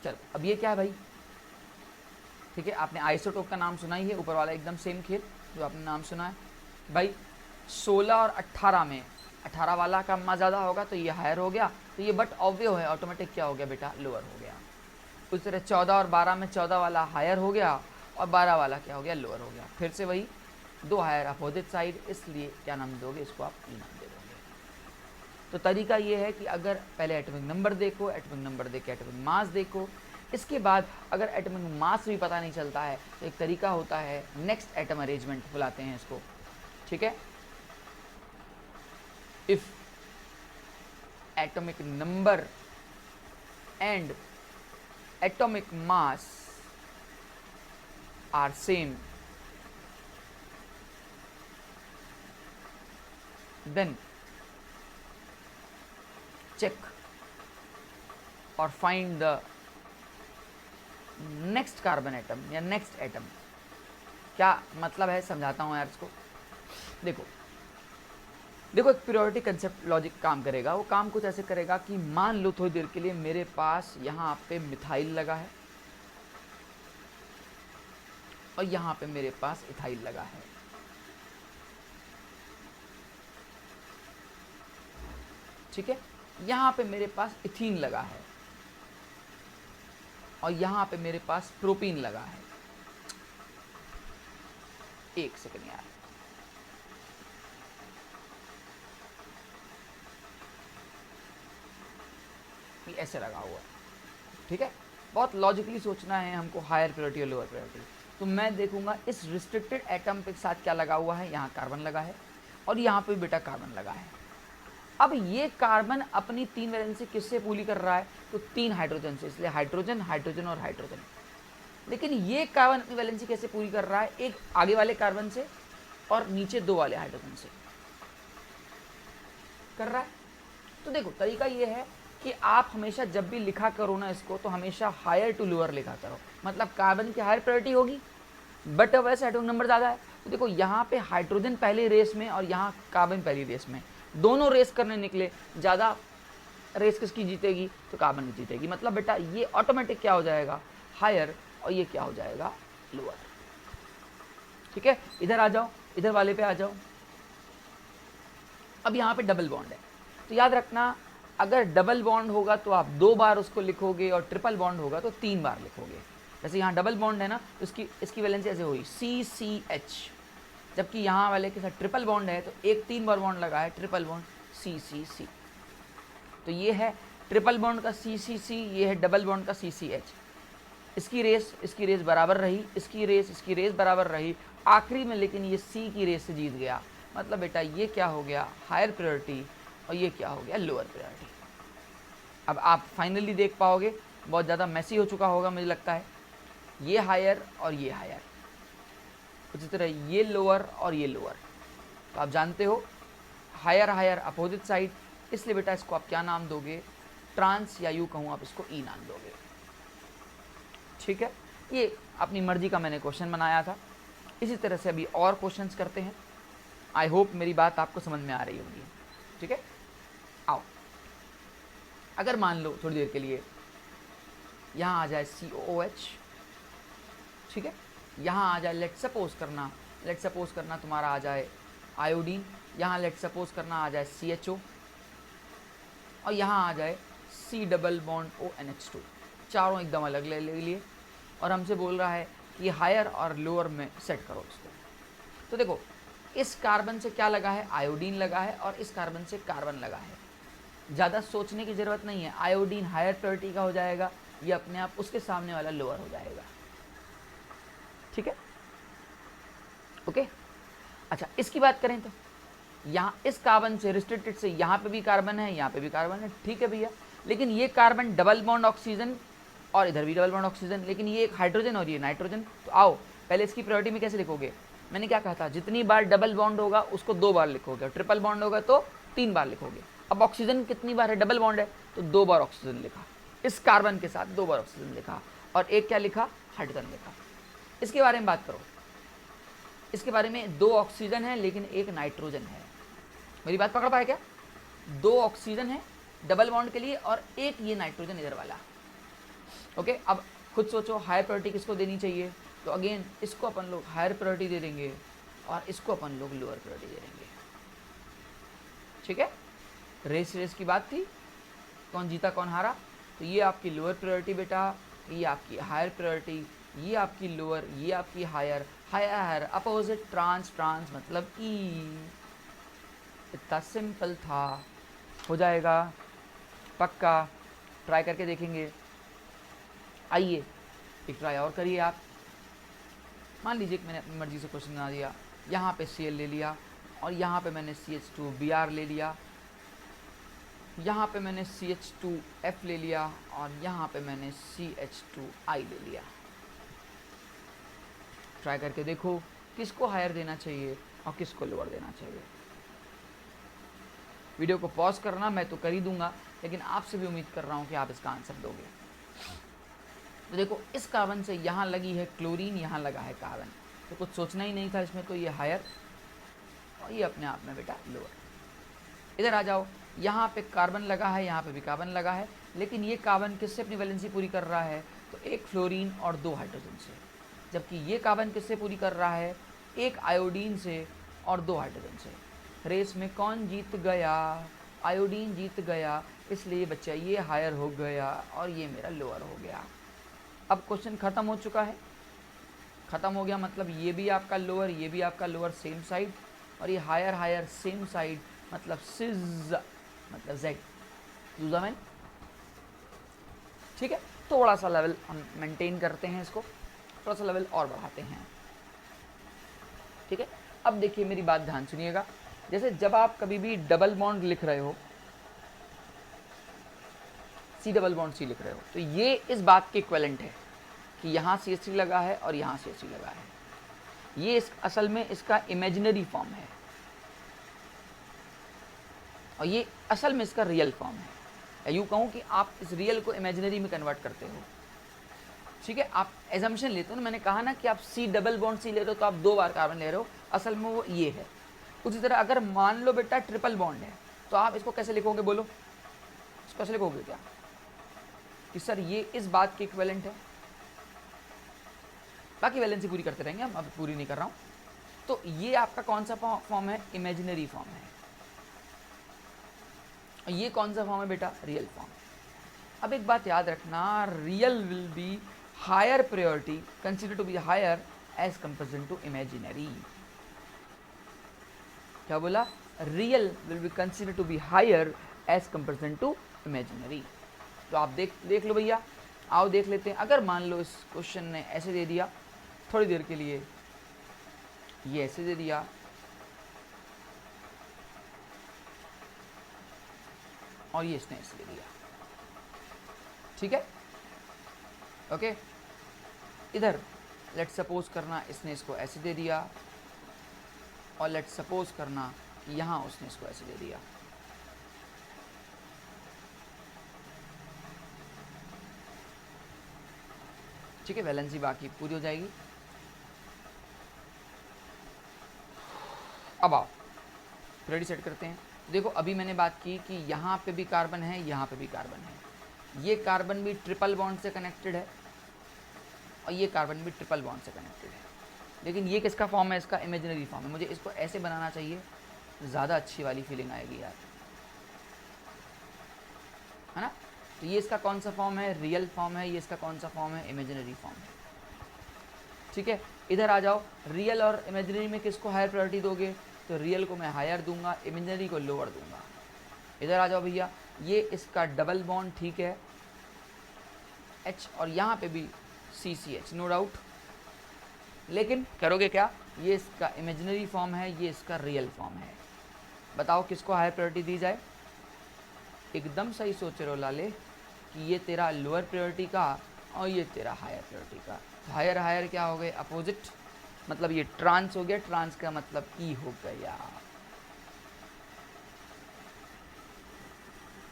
चलो अब ये क्या है भाई? ठीक है, आपने आइसोटोप का नाम सुना ही है, ऊपर वाला एकदम सेम खेल जो आपने नाम सुना है भाई। 16 और 18 में 18 वाला का मास ज़्यादा होगा तो ये हायर हो गया, तो ये बट ऑब्वियस है, ऑटोमेटिक क्या हो गया बेटा? लोअर हो गया। उस तरह 14 और 12 में 14 वाला हायर हो गया और 12 वाला क्या हो गया? लोअर हो गया। फिर से वही दो हायर अपोजिट साइड, इसलिए क्या नाम दोगे? इसको आप ई नाम दे दोगे। तो तरीका ये है कि अगर पहले एटॉमिक नंबर देखो, एटॉमिक नंबर देख के एटॉमिक मास देखो, इसके बाद अगर एटॉमिक मास भी पता नहीं चलता है तो एक तरीका होता है नेक्स्ट एटम अरेंजमेंट बुलाते हैं इसको। ठीक है, if atomic number and atomic mass are same, then check or find the next carbon atom या नेक्स्ट एटम। क्या मतलब है समझाता हूँ यार इसको। देखो एक प्रियोरिटी कंसेप्ट लॉजिक काम करेगा। वो काम कुछ ऐसे करेगा कि मान लो थोड़ी देर के लिए मेरे पास यहाँ पे मिथाइल लगा है और यहाँ पे मेरे पास इथाइल लगा है। ठीक है, यहाँ पे मेरे पास इथीन लगा है और यहाँ पे मेरे पास प्रोपीन लगा है। एक सेकंड यार, ये ऐसे लगा हुआ है, ठीक है। बहुत लॉजिकली सोचना है हमको, हायर प्रायोरिटी और लोअर प्रायोरिटी। तो मैं देखूंगा इस रिस्ट्रिक्टेड एटम के साथ क्या लगा हुआ है, यहाँ कार्बन लगा है और यहाँ पे बेटा कार्बन लगा है। अब ये कार्बन अपनी 3 वैलेंसी किससे पूरी कर रहा है, तो 3 हाइड्रोजन से, इसलिए हाइड्रोजन हाइड्रोजन और हाइड्रोजन। लेकिन ये कार्बन अपनी वैलेंसी कैसे पूरी कर रहा है, एक आगे वाले कार्बन से और नीचे 2 वाले हाइड्रोजन से कर रहा है। तो देखो तरीका ये है कि आप हमेशा जब भी लिखा करो ना इसको, तो हमेशा हायर टू लोअर लिखा करो, मतलब कार्बन की हायर प्रायोरिटी होगी बट वैसे एटॉमिक नंबर ज़्यादा है। तो देखो यहाँ पे हाइड्रोजन पहले रेस में और यहाँ कार्बन पहली रेस में, दोनों रेस करने निकले, ज़्यादा रेस किसकी जीतेगी, तो कार्बन की जीतेगी। मतलब बेटा ये ऑटोमेटिक क्या हो जाएगा, हायर, और ये क्या हो जाएगा, लोअर। ठीक है, इधर आ जाओ, इधर वाले पे आ जाओ। अब यहाँ पे डबल बॉन्ड है, तो याद रखना अगर डबल बॉन्ड होगा तो आप 2 बार उसको लिखोगे और ट्रिपल बॉन्ड होगा तो 3 बार लिखोगे। जैसे यहाँ डबल बॉन्ड है ना, तो इसकी वैलेंसी ऐसे हुई CCH, जबकि यहाँ वाले के साथ ट्रिपल बॉन्ड है तो एक 3 बार बॉन्ड लगा है, ट्रिपल बॉन्ड CCC। तो ये है ट्रिपल बॉन्ड का CCC, ये है डबल बॉन्ड का CCH। इसकी रेस बराबर रही, इसकी रेस बराबर रही आखिरी में, लेकिन ये C की रेस से जीत गया। मतलब बेटा ये क्या हो गया, हायर प्रायोरिटी, और ये क्या हो गया, लोअर प्रायोरिटी। अब आप फाइनली देख पाओगे, बहुत ज़्यादा मैसी हो चुका होगा मुझे लगता है, ये हायर और ये हायर, उसी तरह ये लोअर और ये लोअर। तो आप जानते हो हायर हायर अपोजिट साइड, इसलिए बेटा इसको आप क्या नाम दोगे, ट्रांस, या यूँ कहूँ आप इसको ई नाम दोगे। ठीक है, ये अपनी मर्जी का मैंने क्वेश्चन बनाया था। इसी तरह से अभी और क्वेश्चंस करते हैं। आई होप मेरी बात आपको समझ में आ रही होगी। ठीक है, आओ, अगर मान लो थोड़ी देर के लिए यहाँ आ जाए COOH, ठीक है, यहाँ आ जाए लेट सपोज करना तुम्हारा आ जाए आयोडीन, यहाँ लेट सपोज करना आ जाए CHO, और यहाँ आ जाए C डबल बॉन्ड ONH2, चारों एकदम अलग ले लिए, और हमसे बोल रहा है कि हायर और लोअर में सेट करो इसको। तो देखो इस कार्बन से क्या लगा है, आयोडीन लगा है, और इस कार्बन से कार्बन लगा है। ज़्यादा सोचने की ज़रूरत नहीं है, आयोडीन हायर प्रायोरिटी का हो जाएगा, ये अपने आप उसके सामने वाला लोअर हो जाएगा। ठीक है, ओके। अच्छा, इसकी बात करें तो यहाँ इस कार्बन से रिस्ट्रिक्टेड से यहाँ पे भी कार्बन है, यहाँ पे भी कार्बन है, ठीक है भैया, लेकिन ये कार्बन डबल बॉन्ड ऑक्सीजन और इधर भी डबल बॉन्ड ऑक्सीजन, लेकिन ये एक हाइड्रोजन और ये नाइट्रोजन। तो आओ पहले इसकी प्रायोरिटी में कैसे लिखोगे, मैंने क्या कहा था, जितनी बार डबल बॉन्ड होगा उसको 2 बार लिखोगे, और ट्रिपल बॉन्ड होगा तो 3 बार लिखोगे। अब ऑक्सीजन कितनी बार है, डबल बॉन्ड है तो 2 बार ऑक्सीजन लिखा, इस कार्बन के साथ 2 बार ऑक्सीजन लिखा, और एक क्या लिखा, हाइड्रोजन लिखा। इसके बारे में बात करो, इसके बारे में 2 ऑक्सीजन है लेकिन एक नाइट्रोजन है। मेरी बात पकड़ पाए क्या, 2 ऑक्सीजन है डबल बॉन्ड के लिए और एक ये नाइट्रोजन इधर वाला। ओके, अब खुद सोचो हायर प्रायोरिटी किसको देनी चाहिए, तो अगेन इसको अपन लोग हायर प्रायोरिटी दे देंगे और इसको अपन लोग लोअर प्रायोरिटी दे देंगे। ठीक है, रेस की बात थी, कौन जीता कौन हारा, तो ये आपकी लोअर प्रायोरिटी बेटा, ये आपकी हायर प्रायोरिटी, ये आपकी लोअर, ये आपकी हायर, हायर अपोजिट, ट्रांस मतलब ई। इतना सिंपल था, हो जाएगा पक्का, ट्राई करके देखेंगे। आइए एक ट्राई और करिए आप। मान लीजिए कि मैंने अपनी मर्जी से क्वेश्चन बना दिया, यहाँ पे Cl ले लिया और यहाँ पे मैंने CH2Br ले लिया, यहाँ पे मैंने CH2F ले लिया और यहाँ पे मैंने CH2I ले लिया। ट्राई करके देखो किसको हायर देना चाहिए और किसको लोअर देना चाहिए। वीडियो को पॉज करना, मैं तो कर ही दूंगा, लेकिन आपसे भी उम्मीद कर रहा हूँ कि आप इसका आंसर दोगे। तो देखो इस कार्बन से यहाँ लगी है क्लोरीन, यहाँ लगा है कार्बन, तो कुछ सोचना ही नहीं था इसमें, तो ये हायर और ये अपने आप में बेटा लोअर। इधर आ जाओ, यहाँ पे कार्बन लगा है, यहाँ पे भी कार्बन लगा है, लेकिन ये कार्बन किससे अपनी वैलेंसी पूरी कर रहा है, तो एक फ्लोरीन और 2 हाइड्रोजन से, जबकि ये कार्बन किससे पूरी कर रहा है, एक आयोडीन से और 2 हाइड्रोजन से। रेस में कौन जीत गया, आयोडीन जीत गया, इसलिए बच्चा ये हायर हो गया और ये मेरा लोअर हो गया। अब क्वेश्चन ख़त्म हो चुका है, ख़त्म हो गया, मतलब ये भी आपका लोअर, ये भी आपका लोअर सेम साइड, और ये हायर हायर सेम साइड, मतलब सिज मतलब जेड यूजरमैन। ठीक है, थोड़ा सा लेवल हम मेंटेन करते हैं, इसको थोड़ा सा लेवल और बढ़ाते हैं। ठीक है, अब देखिए मेरी बात ध्यान सुनिएगा। जैसे जब आप कभी भी डबल बॉन्ड लिख रहे हो, सी डबल बॉन्ड सी लिख रहे हो, तो ये इस बात के इक्विवेलेंट है कि यहाँ CH3 लगा है और यहाँ CH3 लगा है। ये असल में इसका इमेजिनरी फॉर्म है और ये असल में इसका रियल फॉर्म है, या यूँ कहूँ कि आप इस रियल को इमेजिनरी में कन्वर्ट करते हो। ठीक है, आप एजम्पशन लेते हो ना, मैंने कहा ना कि आप सी डबल बॉन्ड सी ले रहे हो तो आप 2 बार कार्बन ले रहे हो, असल में वो ये है। उसी तरह अगर मान लो बेटा ट्रिपल बॉन्ड है, तो आप इसको कैसे लिखोगे, बोलो इसको कैसे लिखोगे क्या, कि सर ये इस बात के इक्विवेलेंट है। बाकी वैलेंसी पूरी करते रहेंगे, हम अब पूरी नहीं कर रहा हूँ। तो ये आपका कौन सा फॉर्म है, इमेजिनरी फॉर्म है, और ये कौन सा फॉर्म है बेटा, रियल फॉर्म। अब एक बात याद रखना, real will be higher priority, consider to be higher as comparison to imaginary. क्या बोला, real will be consider to be higher as comparison to imaginary. तो आप देख लो भैया, आओ देख लेते हैं। अगर मान लो इस क्वेश्चन ने ऐसे दे दिया थोड़ी देर के लिए, ये ऐसे दे दिया, और ये इसने ऐसे दे दिया। ठीक है, ओके। इधर लेट्स सपोज करना इसने इसको ऐसे दे दिया, और लेट्स सपोज करना कि यहाँ उसने इसको ऐसे दे दिया। ठीक है, वैलेंसी बाकी पूरी हो जाएगी। अब आओ प्रियोरिटी सेट करते हैं। देखो अभी मैंने बात की कि यहाँ पे भी कार्बन है, यहाँ पे भी कार्बन है, ये कार्बन भी ट्रिपल बॉन्ड से कनेक्टेड है और ये कार्बन भी ट्रिपल बॉन्ड से कनेक्टेड है। लेकिन ये किसका फॉर्म है, इसका इमेजिनरी फॉर्म है। मुझे इसको ऐसे बनाना चाहिए, ज़्यादा अच्छी वाली फीलिंग आएगी यार, है ना। तो ये इसका कौन सा फॉर्म है, रियल फॉर्म है। ये इसका कौन सा फॉर्म है, इमेजिनरी फॉर्म है। ठीक है, इधर आ जाओ, रियल और इमेजिनरी में किसको हायर प्रायोरिटी दोगे, तो रियल को मैं हायर दूंगा, इमेजिनरी को लोअर दूंगा। इधर आ जाओ भैया, ये इसका डबल बॉन्ड ठीक है H, और यहाँ पे भी CCH नो डाउट। लेकिन करोगे क्या, ये इसका इमेजिनरी फॉर्म है, ये इसका रियल फॉर्म है। बताओ किसको हायर प्रायोरिटी दी जाए। एकदम सही सोच रहे हो लाले कि ये तेरा लोअर प्रायोरिटी का और ये तेरा हायर प्रायोरिटी का। हायर हायर क्या हो गए, अपोजिट, मतलब ये ट्रांस हो गया, ट्रांस का मतलब ई हो गया।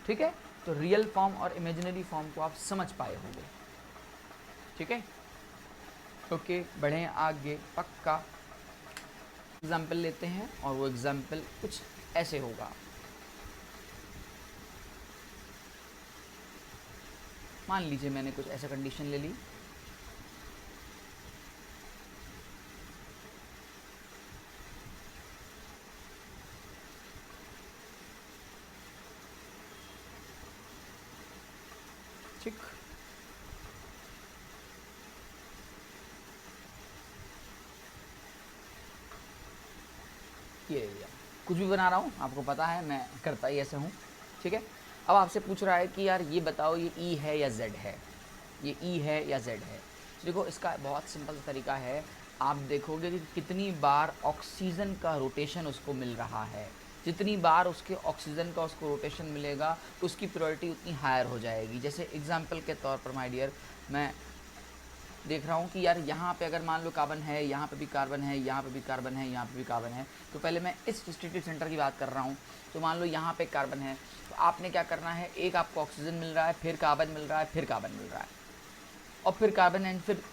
ठीक है, तो रियल फॉर्म और इमेजिनरी फॉर्म को आप समझ पाए होंगे। ठीक है, ओके, बढ़ें आगे, पक्का एग्जाम्पल लेते हैं, और वो एग्जाम्पल कुछ ऐसे होगा। मान लीजिए मैंने कुछ ऐसा कंडीशन ले ली, ठीक, ये कुछ भी बना रहा हूँ, आपको पता है मैं करता ही ऐसे हूँ। ठीक है, अब आपसे पूछ रहा है कि यार ये बताओ ये E है या Z है, ये E है या Z है। देखो इसका बहुत सिंपल तरीका है, आप देखोगे कि कितनी बार ऑक्सीजन का रोटेशन उसको मिल रहा है, जितनी बार उसके ऑक्सीजन का उसको रोटेशन मिलेगा उसकी प्रायोरिटी उतनी हायर हो जाएगी। जैसे एग्जांपल के तौर पर माय डियर, मैं देख रहा हूँ कि यार यहाँ पे अगर मान लो कार्बन है, यहाँ पे भी कार्बन है, यहाँ पे भी कार्बन है, यहाँ पे भी कार्बन है, तो पहले मैं इस डिस्ट्रिक्टिव सेंटर की बात कर रहा हूँ। तो मान लो यहाँ पे कार्बन है, तो आपने क्या करना है, एक आपको ऑक्सीजन मिल रहा है, फिर कार्बन मिल रहा है, फिर कार्बन मिल रहा है, और फिर कार्बन एंड फिर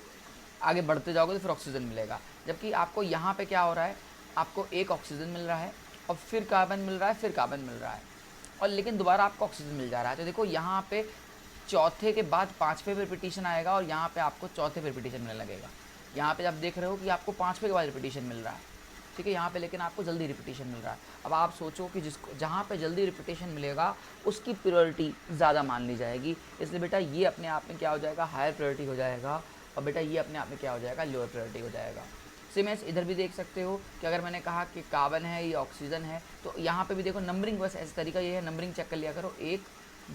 आगे बढ़ते जाओगे तो फिर ऑक्सीजन मिलेगा। जबकि आपको यहाँ पे क्या हो रहा है, आपको एक ऑक्सीजन मिल रहा है और फिर कार्बन मिल रहा है, फिर कार्बन मिल रहा है, और लेकिन दोबारा आपको ऑक्सीजन मिल जा रहा है। तो देखो यहाँ पे चौथे के बाद पाँचवें पे रिपीटिशन आएगा और यहाँ पे आपको चौथे पे रिपीटिशन मिलने लगेगा। यहाँ पे आप देख रहे हो कि आपको पाँचवें के बाद रिपीटिशन मिल रहा है, ठीक है, यहाँ पे लेकिन आपको जल्दी रिपीटेशन मिल रहा है। अब आप सोचो कि जिसको जहाँ पे जल्दी रिपीटेशन मिलेगा उसकी प्रायोरिटी ज़्यादा मान ली जाएगी, इसलिए बेटा ये अपने आप में क्या हो जाएगा, हायर प्रायोरिटी हो जाएगा, और बेटा ये अपने आप में क्या हो जाएगा, लोअर प्रायोरिटी हो जाएगा। सेम एज इधर भी देख सकते हो कि अगर मैंने कहा कि कार्बन है, ये ऑक्सीजन है, तो यहाँ पे भी देखो नंबरिंग बस ऐसा तरीका ये है, नंबरिंग चेक कर लिया करो, 1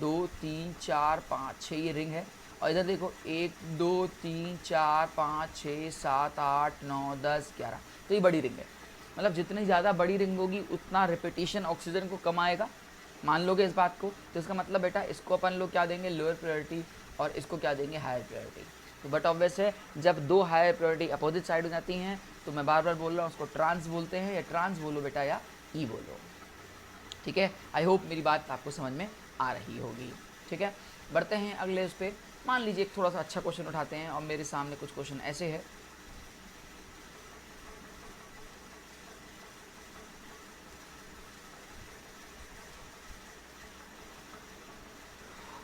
2 3 4 5 6 ये रिंग है, और इधर देखो 1 2 3 4 5 6 7 8 9 10 11, तो ये बड़ी रिंग है। मतलब जितनी ज़्यादा बड़ी रिंग होगी उतना रिपीटेशन ऑक्सीजन को कम आएगा, मान लोगे इस बात को, तो इसका मतलब बेटा इसको अपन लोग क्या देंगे, लोअर प्रायोरिटी, और इसको क्या देंगे, हायर प्रायोरिटी। तो बट ऑब्वियस है जब दो हायर प्रायोरिटी अपोजिट साइड हो जाती हैं, तो मैं बार बार बोल रहा हूँ उसको ट्रांस बोलते हैं, या ट्रांस बोलो बेटा या ई बोलो, ठीक है। आई होप मेरी बात आपको समझ में आ रही होगी, ठीक है। बढ़ते हैं अगले उस पर। मान लीजिए एक थोड़ा सा अच्छा क्वेश्चन उठाते हैं, और मेरे सामने कुछ क्वेश्चन ऐसे है,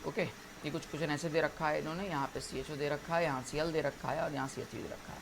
ओके ये कुछ क्वेश्चन ऐसे दे रखा है इन्होंने, यहाँ पे CHO दे रखा है, यहाँ Cl दे रखा है, और यहाँ CH दे रखा है,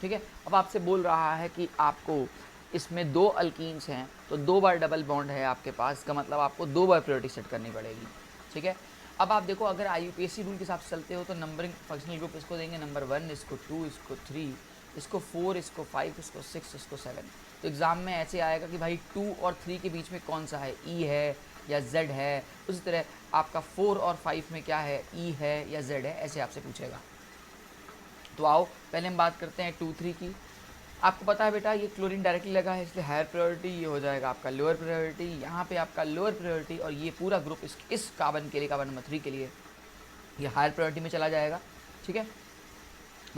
ठीक है। अब आपसे बोल रहा है कि आपको इसमें 2 अल्कीन्स हैं, तो 2 बार डबल बॉन्ड है आपके पास, इसका मतलब आपको 2 बार प्रायोरिटी सेट करनी पड़ेगी, ठीक है। अब आप देखो अगर IUPAC रूल के हिसाब से चलते हो तो नंबरिंग फंक्शनल ग्रुप इसको देंगे नंबर 1, इसको 2, इसको 3, इसको 4, इसको 5, इसको 6, इसको 7। तो एग्ज़ाम में ऐसे आएगा कि भाई 2 और 3 के बीच में कौन सा है, E है या Z है। उसी तरह आपका 4 और 5 में क्या है, E है या Z है, ऐसे आपसे पूछेगा। तो आओ पहले हम बात करते हैं 2, 3 की। आपको पता है बेटा ये क्लोरीन डायरेक्टली लगा है, इसलिए हायर प्रायोरिटी, ये हो जाएगा आपका लोअर प्रायोरिटी, यहाँ पे आपका लोअर प्रायोरिटी, और ये पूरा ग्रुप इस कार्बन के लिए, कार्बन नंबर 3 के लिए ये हायर प्रायोरिटी में चला जाएगा, ठीक है।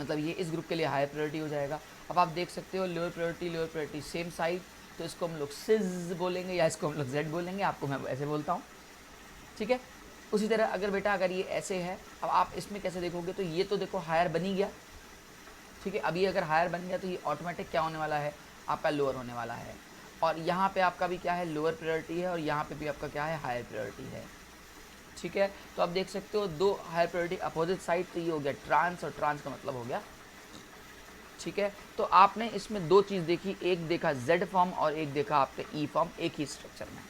मतलब ये इस ग्रुप के लिए हायर प्रायोरिटी हो जाएगा। अब आप देख सकते हो लोअर प्रायोरिटी सेम साइड, तो इसको हम लोग सिज बोलेंगे या इसको हम लोग जेड बोलेंगे, आपको मैं ऐसे बोलता हूँ, ठीक है। उसी तरह अगर बेटा अगर ये ऐसे है, अब आप इसमें कैसे देखोगे, तो ये तो देखो हायर बन ही गया, ठीक है। अभी अगर हायर बन गया तो ये ऑटोमेटिक क्या होने वाला है, आपका लोअर होने वाला है, और यहाँ पे आपका भी क्या है, लोअर प्रायोरिटी है, और यहाँ पे भी आपका क्या है, हायर प्रायोरिटी है, ठीक है। तो आप देख सकते हो 2 हायर प्रायोरिटी अपोजिट साइड, तो ये हो गया ट्रांस, और ट्रांस का मतलब हो गया, ठीक है। तो आपने इसमें 2 चीज़ देखी, एक देखा Z फॉर्म और एक देखा आपका E फॉर्म, एक ही स्ट्रक्चर में,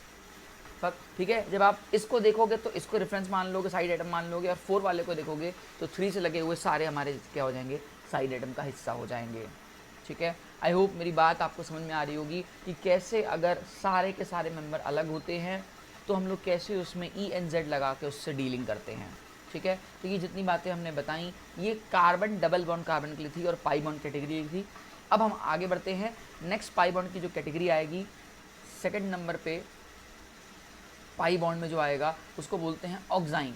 पर ठीक है। जब आप इसको देखोगे तो इसको रेफरेंस मान लोगे, साइड आइटम मान लोगे, और 4 वाले को देखोगे तो 3 से लगे हुए सारे हमारे क्या हो जाएंगे, साइड आइटम का हिस्सा हो जाएंगे, ठीक है। आई होप मेरी बात आपको समझ में आ रही होगी कि कैसे अगर सारे के सारे मेंबर अलग होते हैं तो हम लोग कैसे उसमें E and Z लगा के उससे डीलिंग करते हैं, ठीक है। तो ये जितनी बातें हमने बताई ये कार्बन डबल बॉन्ड कार्बन के लिए थी और पाई बॉन्ड कैटेगरी थी। अब हम आगे बढ़ते हैं, नेक्स्ट पाई बॉन्ड की जो कैटेगरी आएगी सेकंड नंबर पे पाई बॉन्ड में जो आएगा उसको बोलते हैं ऑक्साइन।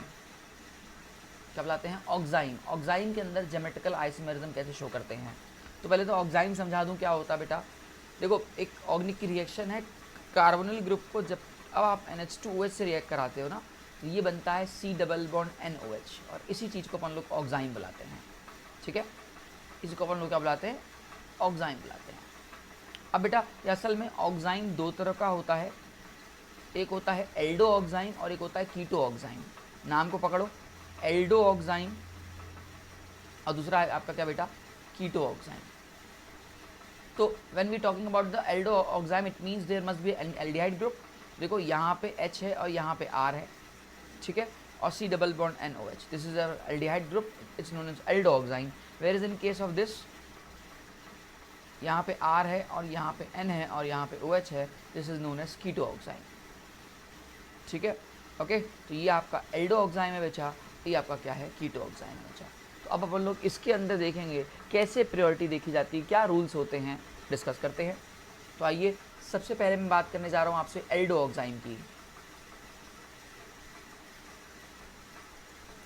क्या बुलाते हैं, ऑक्साइन। ऑक्साइन के अंदर ज्योमेट्रिकल आइसोमेरिज्म कैसे शो करते हैं, तो पहले तो ऑक्साइन समझा दूं क्या होता है बेटा। देखो एक ऑर्गेनिक की रिएक्शन है, कार्बोनिल ग्रुप को जब अब आप NH2OH से रिएक्ट कराते हो ना, तो ये बनता है C डबल बॉन्ड NOH, और इसी चीज़ को अपन लोग ऑक्साइन बुलाते हैं, ठीक है। इसी को अपन लोग क्या बुलाते हैं, ऑक्साइन बुलाते हैं। अब बेटा असल में ऑक्साइन 2 तरह का होता है, एक होता है एल्डो ऑक्साइन और एक होता है कीटो ऑक्साइन। नाम को पकड़ो, एल्डो ऑक्साइन, और दूसरा है आपका क्या बेटा, कीटो ऑक्साइन। तो when we talking about the aldo oxime it means there must be an aldehyde group. देखो यहाँ पे H है और यहाँ पे R है, ठीक है, और C double bond NOH, this is a aldehyde group, it's known as aldo oxime. Where is in case of this, यहाँ पे R है और यहाँ पे N है और यहाँ पे OH है, दिस इज नोन एज कीटो ऑक्साइन, ठीक है, ओके। तो ये आपका एल्डो ऑक्साइन में बचा, ये आपका क्या है, कीटो ऑक्साइन में बचा। तो अब अपन लोग इसके अंदर देखेंगे कैसे प्रायोरिटी देखी जाती है, क्या रूल्स होते हैं, डिस्कस करते हैं। तो आइए सबसे पहले मैं बात करने जा रहा हूँ आपसे एल्डो ऑक्साइन की।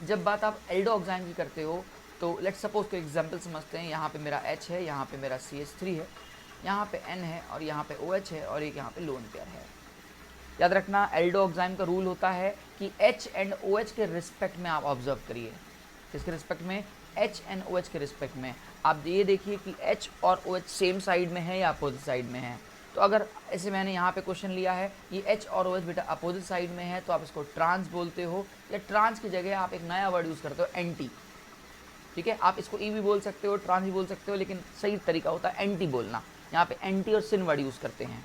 जब बात आप एल्डो ऑक्साइन की करते हो तो लेट्स सपोज को एग्जांपल समझते हैं। यहाँ पे मेरा H है, यहाँ पे मेरा CH3 है, यहाँ पे N है और यहाँ पे OH है और एक यहाँ पे लोन पेयर है। याद रखना एल्डो ऑक्साइन का रूल होता है कि H एंड OH के रिस्पेक्ट में आप ऑब्जर्व करिए, किसके रिस्पेक्ट में, H एंड OH के रिस्पेक्ट में। आप ये देखिए कि H और OH सेम साइड में है या अपोजिट साइड में है। तो अगर ऐसे मैंने यहाँ पे क्वेश्चन लिया है ये H और OH बेटा अपोजिट साइड में है तो आप इसको ट्रांस बोलते हो, या ट्रांस की जगह आप एक नया वर्ड यूज़ करते हो एंटी, ठीक है। आप इसको ई भी बोल सकते हो, ट्रांस भी बोल सकते हो, लेकिन सही तरीका होता है एंटी बोलना। यहाँ पे एंटी और सिन वर्ड यूज़ करते हैं।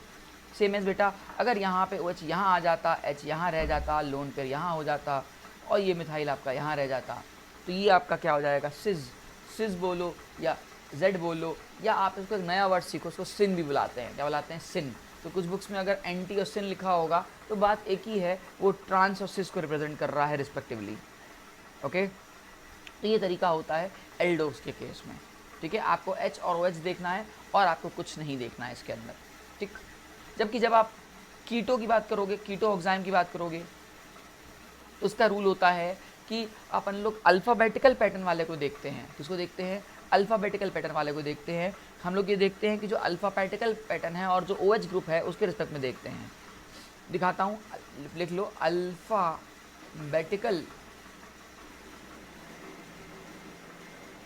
सेम एज बेटा अगर यहाँ पे OH यहाँ आ जाता, H यहाँ रह जाता, लोन पेयर यहाँ हो जाता और ये मिथाइल आपका यहाँ रह जाता, तो ये आपका क्या हो जाएगा, सिज बोलो या Z बोलो, या आप इसको एक नया वर्ड सीखो, उसको सिन भी बुलाते हैं। क्या बुलाते हैं? सिन। तो कुछ बुक्स में अगर एंटी और सिन लिखा होगा तो बात एक ही है, वो ट्रांस और सिस को रिप्रेजेंट कर रहा है रिस्पेक्टिवली। ओके, तो ये तरीका होता है एल्डोस के केस में। ठीक है, आपको H और OH देखना है और आपको कुछ नहीं देखना है इसके अंदर। ठीक, जबकि जब आप कीटो की बात करोगे, कीटो ऑक्साइम की बात करोगे, तो उसका रूल होता है कि अपन लोग अल्फ़ाबेटिकल पैटर्न वाले को देखते हैं। किसको देखते हैं? अल्फ़ाबेटिकल पैटर्न वाले को देखते हैं। हम लोग ये देखते हैं कि जो अल्फ़ाबेटिकल पैटर्न है और जो OH ग्रुप है उसके रिस्पेक्ट में देखते हैं। दिखाता हूँ, लिख लो, alphabetical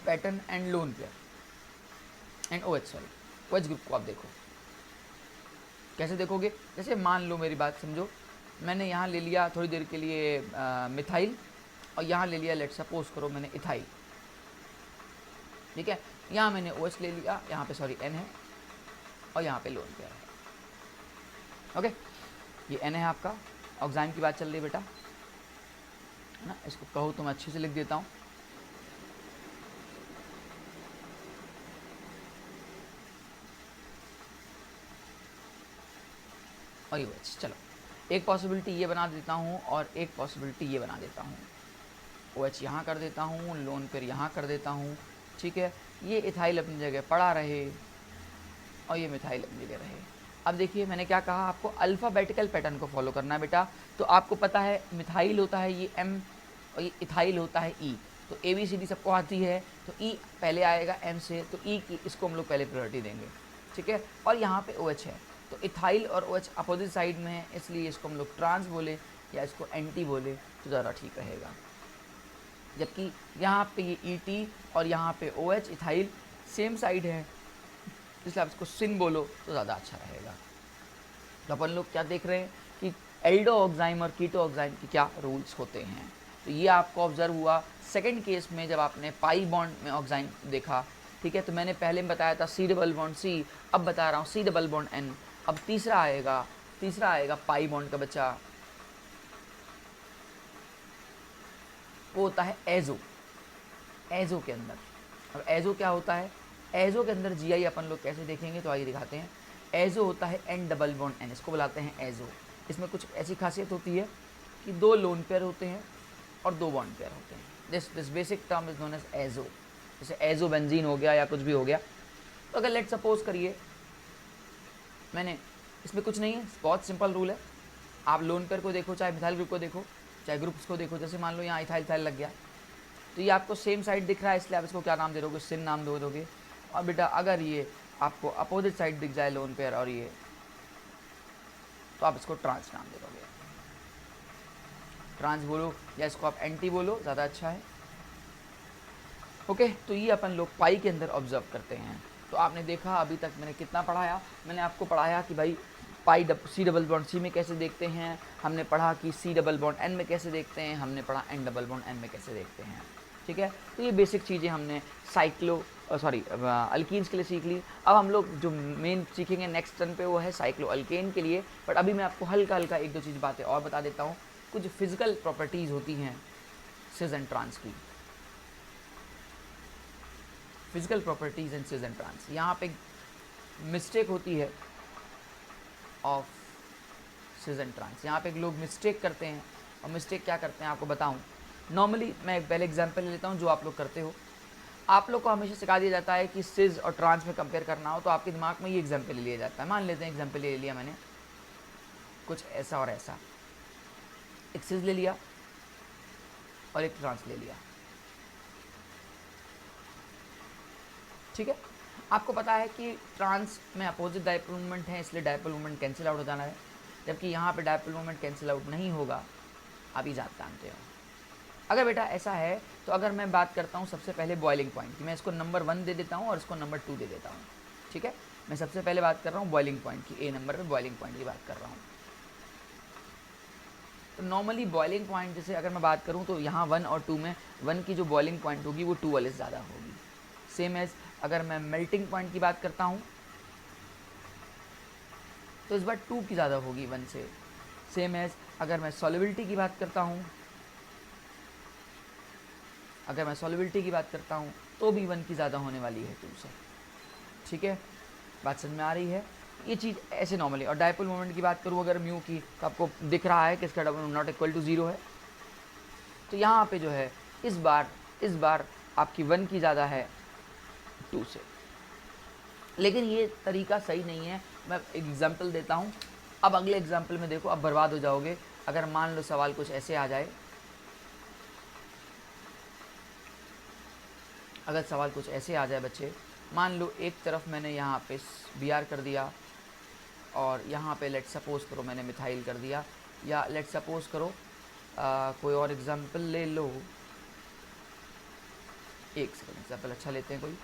pattern and lone pair and OH, sorry OH group को आप देखो। कैसे देखोगे? जैसे मान लो, मेरी बात समझो, मैंने यहाँ ले लिया थोड़ी देर के लिए मिथाइल और यहाँ ले लिया, लेट सपोज करो मैंने इथाइल। ठीक है, यहाँ मैंने OH ले लिया, यहाँ पे सॉरी N है और यहाँ पे लोन पेयर है। ओके, ये N है आपका, ऑक्साइम की बात चल रही है बेटा, है ना। इसको कहो तो मैं अच्छे से लिख देता हूँ। और ये OH, चलो एक पॉसिबिलिटी ये बना देता हूँ और एक पॉसिबिलिटी ये बना देता हूँ। OH यहाँ कर देता हूँ, लोन पेयर यहाँ कर देता हूँ। ठीक है, ये इथाइल अपनी जगह पड़ा रहे और ये मिथाइल अपनी जगह रहे। अब देखिए मैंने क्या कहा, आपको अल्फ़ाबेटिकल पैटर्न को फॉलो करना है बेटा। तो आपको पता है मिथाइल होता है ये M और ये इथाइल होता है E। तो ABCD सबको आती है, तो E पहले आएगा M से, तो E की इसको हम लोग पहले प्रायोरिटी देंगे। ठीक है, और यहाँ पे OH है, तो इथाइल और OH अपोजिट साइड में है, इसलिए इसको हम लोग ट्रांस बोले या इसको एंटी बोले तो ज़्यादा ठीक रहेगा। जबकि यहाँ पे ये ET और यहाँ पे OH इथाइल सेम साइड है, इसलिए आप इसको सिन बोलो तो ज़्यादा अच्छा रहेगा। तो अपन लोग क्या देख रहे हैं कि एल्डो ऑक्साइम और कीटो ऑक्साइम के क्या रूल्स होते हैं। तो ये आपको ऑब्जर्व हुआ सेकंड केस में जब आपने पाई बॉन्ड में ऑक्साइम देखा। ठीक है, तो मैंने पहले में बताया था C डबल बॉन्ड C, अब बता रहा हूँ C डबल बॉन्ड N। अब तीसरा आएगा पाई बॉन्ड का बच्चा, वो होता है एजो। एजो के अंदर, अब एजो क्या होता है? एजो के अंदर GI अपन लोग कैसे देखेंगे, तो आइए दिखाते हैं। एजो होता है N डबल बॉन्ड N, इसको बुलाते हैं एजो। इसमें कुछ ऐसी खासियत होती है कि 2 लोन पेयर होते हैं और 2 बॉन्ड पेयर होते हैं। This basic term is known as azo. जैसे एजो बेंजीन हो गया या कुछ भी हो गया। तो अगर लेट सपोज करिए मैंने, इसमें कुछ नहीं है, बहुत सिंपल रूल है। आप लोन पेयर को देखो, चाहे मिथाइल ग्रुप को देखो, चाहे ग्रुप्स को देखो। जैसे मान लो यहाँ इथाइल लग गया, तो ये आपको सेम साइड दिख रहा है, इसलिए आप इसको क्या नाम दे दोगे? सिन नाम दे दोगे। और बेटा अगर ये आपको अपोजिट साइड दिख जाए लोन पेयर और ये, तो आप इसको ट्रांस नाम दे दोगे। ट्रांस बोलो या इसको आप एंटी बोलो, ज़्यादा अच्छा है। ओके, तो ये अपन लोग पाई के अंदर ऑब्जर्व करते हैं। तो आपने देखा अभी तक मैंने कितना पढ़ाया। मैंने आपको पढ़ाया कि भाई पाई C डबल बॉन्ड C में कैसे देखते हैं, हमने पढ़ा कि C डबल बॉन्ड N में कैसे देखते हैं, हमने पढ़ा N डबल बॉन्ड N में कैसे देखते हैं। ठीक है, तो ये बेसिक चीज़ें हमने अल्कीन्स के लिए सीख ली। अब हम लोग जो मेन सीखेंगे नेक्स्ट टर्न पे वो है साइक्लो अल्केन के लिए। बट अभी मैं आपको हल्का हल्का 1-2 चीज़ बातें और बता देता हूँ। कुछ फिजिकल प्रॉपर्टीज़ होती हैं सिस एंड ट्रांस की, physical properties and cis and trans. यहाँ पे मिस्टेक होती है ऑफ सिस एंड ट्रांस। यहाँ पे लोग मिस्टेक करते हैं, और मिस्टेक क्या करते हैं आपको बताऊँ। नॉर्मली मैं पहले एग्जांपल ले लेता हूँ जो आप लोग करते हो। आप लोग को हमेशा सिखा दिया जाता है कि सिस और ट्रांस में कंपेयर करना हो तो आपके दिमाग में ये एग्जांपल ले लिया जाता है। मान लेते हैं एग्जांपल ले लिया मैंने, कुछ ऐसा और ऐसा, एक सिस ले लिया और एक ट्रांस ले लिया। ठीक है, आपको पता है कि ट्रांस में अपोजिट डायपोल मूवमेंट है, इसलिए डायपोल मूवमेंट कैंसिल आउट हो जाना है, जबकि यहाँ पे डायपोल मूवमेंट कैंसिल आउट नहीं होगा। आप ही जानते हो। अगर बेटा ऐसा है तो अगर मैं बात करता हूँ सबसे पहले बॉइलिंग पॉइंट की, मैं इसको नंबर 1 दे देता हूँ और इसको नंबर 2 दे देता हूँ। ठीक है, मैं सबसे पहले बात कर रहा हूँ बॉइलिंग पॉइंट की, A नंबर पे बॉइलिंग पॉइंट की बात कर रहा हूँ। तो नॉर्मली बॉइलिंग पॉइंट जैसे अगर मैं बात करूँ तो यहाँ 1 और 2 में 1 की जो बॉइलिंग पॉइंट होगी वो 2 वाले से ज़्यादा होगी। सेम एज अगर मैं मेल्टिंग पॉइंट की बात करता हूँ तो इस बार 2 की ज़्यादा होगी 1 से। सेम एज अगर मैं सॉल्युबिलिटी की बात करता हूँ, तो भी 1 की ज़्यादा होने वाली है 2 से। ठीक है, बात समझ में आ रही है? ये चीज़ ऐसे नॉर्मली। और डायपोल मोमेंट की बात करूँ अगर म्यू की, तो आपको दिख रहा है कि इसका नॉट इक्वल टू 0 है। तो यहाँ पे जो है इस बार आपकी 1 की ज़्यादा है 2 से। लेकिन ये तरीका सही नहीं है। मैं एग्जाम्पल देता हूँ। अब अगले एग्जाम्पल में देखो, अब बर्बाद हो जाओगे। अगर मान लो सवाल कुछ ऐसे आ जाए, बच्चे, मान लो एक तरफ मैंने यहाँ पे Br कर दिया और यहाँ पे लेट सपोज करो मैंने मिथाइल कर दिया, या लेट सपोज करो कोई और एग्जाम्पल ले लो। एक सेकंड, एग्जाम्पल अच्छा लेते हैं कोई।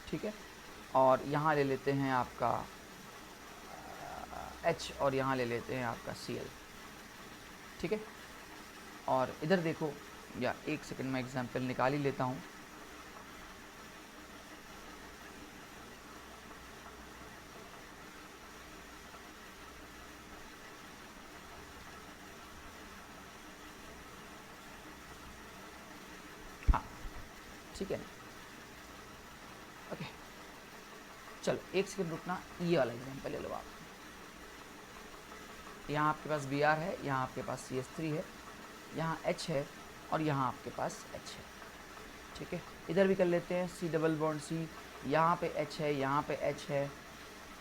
ठीक है, और यहाँ ले लेते हैं आपका H और यहाँ ले लेते हैं आपका Cl। ठीक है, और इधर देखो, या एक सेकंड में एग्जाम्पल निकाल ही लेता हूँ। हाँ ठीक है ना, ओके चलो एक सेकंड रुकना, ये वाला एग्जाम्पल ले लो आप। यहाँ आपके पास Br है, यहाँ आपके पास CH3 है, यहाँ H है और यहाँ आपके पास H है। ठीक है, इधर भी कर लेते हैं C डबल बॉन्ड C, यहाँ पे H है, यहाँ पे H है,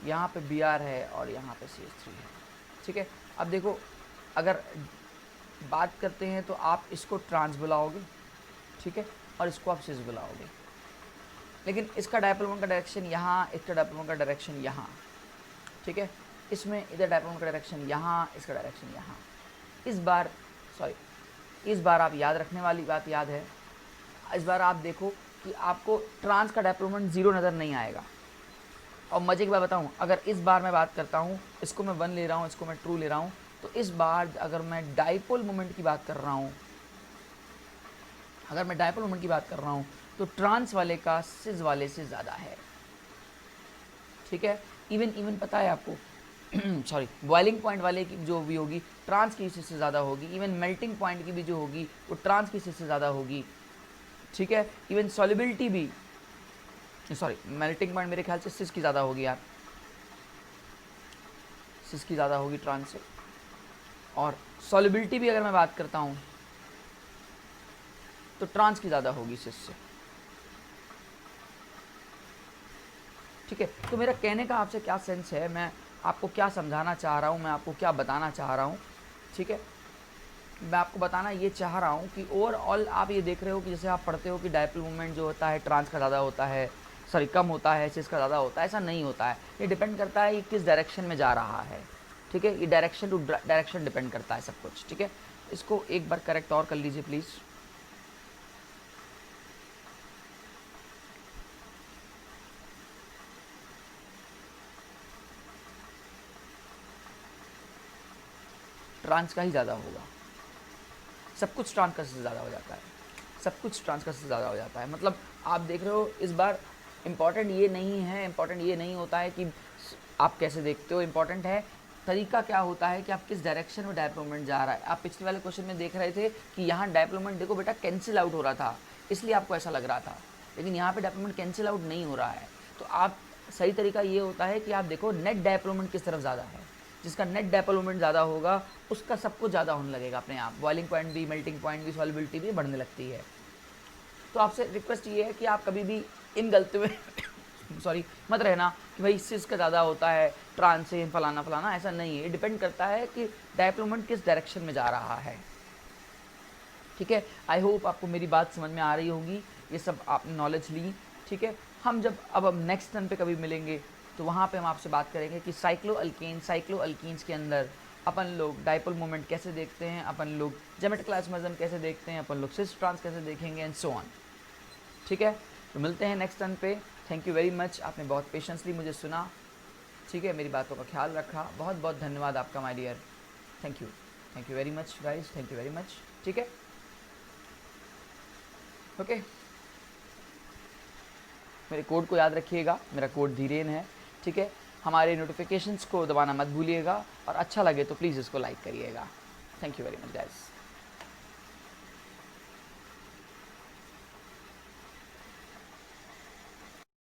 यहाँ पे Br है और यहाँ पे CH3 है। ठीक है, अब देखो अगर बात करते हैं तो आप इसको ट्रांस बुलाओगे, ठीक है, और इसको आप सिस बुलाओगे। लेकिन इसका डायपोल मोमेंट का डायरेक्शन यहाँ, इसका डायपोल मोमेंट का डायरेक्शन यहाँ। ठीक है, इसमें इधर डायपोल मोमेंट का डायरेक्शन यहाँ, इसका डायरेक्शन यहाँ। इस बार आप याद रखने वाली बात याद है, इस बार आप देखो कि आपको ट्रांस का डायपोल मोमेंट 0 नज़र नहीं आएगा। और मज़े की बात बताऊँ, अगर इस बार मैं बात करता हूँ, इसको मैं 1 ले रहा हूँ, इसको मैं ट्रू ले रहा हूँ, तो इस बार अगर मैं डायपोल मोमेंट की बात कर रहा हूँ, तो ट्रांस वाले का सिस वाले से ज़्यादा है। ठीक है, इवन पता है आपको सॉरी, बॉइलिंग पॉइंट वाले की जो भी होगी ट्रांस की सिस से ज़्यादा होगी। इवन मेल्टिंग पॉइंट की भी जो होगी वो ट्रांस की सिस से ज़्यादा होगी। ठीक है, इवन सॉल्युबिलिटी भी, सॉरी मेल्टिंग पॉइंट मेरे ख्याल से सिस की ज़्यादा होगी यार, सिस की ज़्यादा होगी ट्रांस से। और सॉल्युबिलिटी भी अगर मैं बात करता हूँ तो ट्रांस की ज़्यादा होगी सिस से। ठीक है, तो मेरा कहने का आपसे क्या सेंस है, मैं आपको क्या समझाना चाह रहा हूँ, मैं आपको क्या बताना चाह रहा हूँ। ठीक है, मैं आपको बताना ये चाह रहा हूँ कि ओवरऑल आप ये देख रहे हो कि जैसे आप पढ़ते हो कि डायपोल मोमेंट जो होता है ट्रांस का ज़्यादा होता है, सॉरी कम होता है, सिस का ज़्यादा होता है। ऐसा नहीं होता है, ये डिपेंड करता है ये किस डायरेक्शन में जा रहा है। ठीक है, ये डायरेक्शन टू डायरेक्शन डिपेंड करता है सब कुछ। ठीक है, इसको एक बार करेक्ट और कर लीजिए प्लीज़। ट्रांस का ही ज़्यादा होगा, सब कुछ ट्रांस का से ज़्यादा हो जाता है, सब कुछ ट्रांस का से ज़्यादा हो जाता है। मतलब आप देख रहे हो इस बार इम्पॉर्टेंट ये नहीं है, इम्पॉर्टेंट ये नहीं होता है कि आप कैसे देखते हो, इम्पॉर्टेंट है तरीका क्या होता है कि आप किस डायरेक्शन में डायपोल मोमेंट जा रहा है। आप पिछले वाले क्वेश्चन में देख रहे थे कि यहाँ डायपोल मोमेंट देखो बेटा कैंसिल आउट हो रहा था, इसलिए आपको ऐसा लग रहा था, लेकिन यहाँ पे डायपोल मोमेंट कैंसिल आउट नहीं हो रहा है। तो आप सही तरीका ये होता है कि आप देखो नेट डायपोल मोमेंट किस तरफ ज़्यादा है, जिसका नेट डायपोल मोमेंट ज़्यादा होगा उसका सब कुछ ज़्यादा होने लगेगा अपने आप, बॉइलिंग पॉइंट भी, मेल्टिंग पॉइंट भी, सॉल्युबिलिटी भी बढ़ने लगती है। तो आपसे रिक्वेस्ट ये है कि आप कभी भी इन गलतियों में सॉरी मत रहना कि भाई सिस का ज़्यादा होता है ट्रांस से फलाना फलाना, ऐसा नहीं है। डिपेंड करता है कि डायपोल मोमेंट किस डायरेक्शन में जा रहा है। ठीक है, आई होप आपको मेरी बात समझ में आ रही होगी, ये सब आपने नॉलेज ली। ठीक है, हम जब अब नेक्स्ट टर्न पे कभी मिलेंगे तो वहाँ पे हम आपसे बात करेंगे कि साइक्लोअल्कीन्स के अंदर अपन लोग डायपोल मोमेंट कैसे देखते हैं, अपन लोग ज्योमेट्रिकल आइसोमरिज्म कैसे देखते हैं, अपन लोग सिस ट्रांस कैसे देखेंगे एंड सो ऑन। ठीक है, तो मिलते हैं नेक्स्ट टर्न पे। थैंक यू वेरी मच, आपने बहुत पेशेंसली मुझे सुना। ठीक है, मेरी बातों का ख्याल रखा, बहुत बहुत धन्यवाद आपका my dear. Thank you very much guys, thank you very much. ठीक है। ओके, मेरे कोड को याद रखिएगा, मेरा कोड धीरेन है, ठीक है। हमारे नोटिफिकेशंस को दबाना मत भूलिएगा, और अच्छा लगे तो प्लीज़ इसको लाइक करिएगा। Thank you very much guys.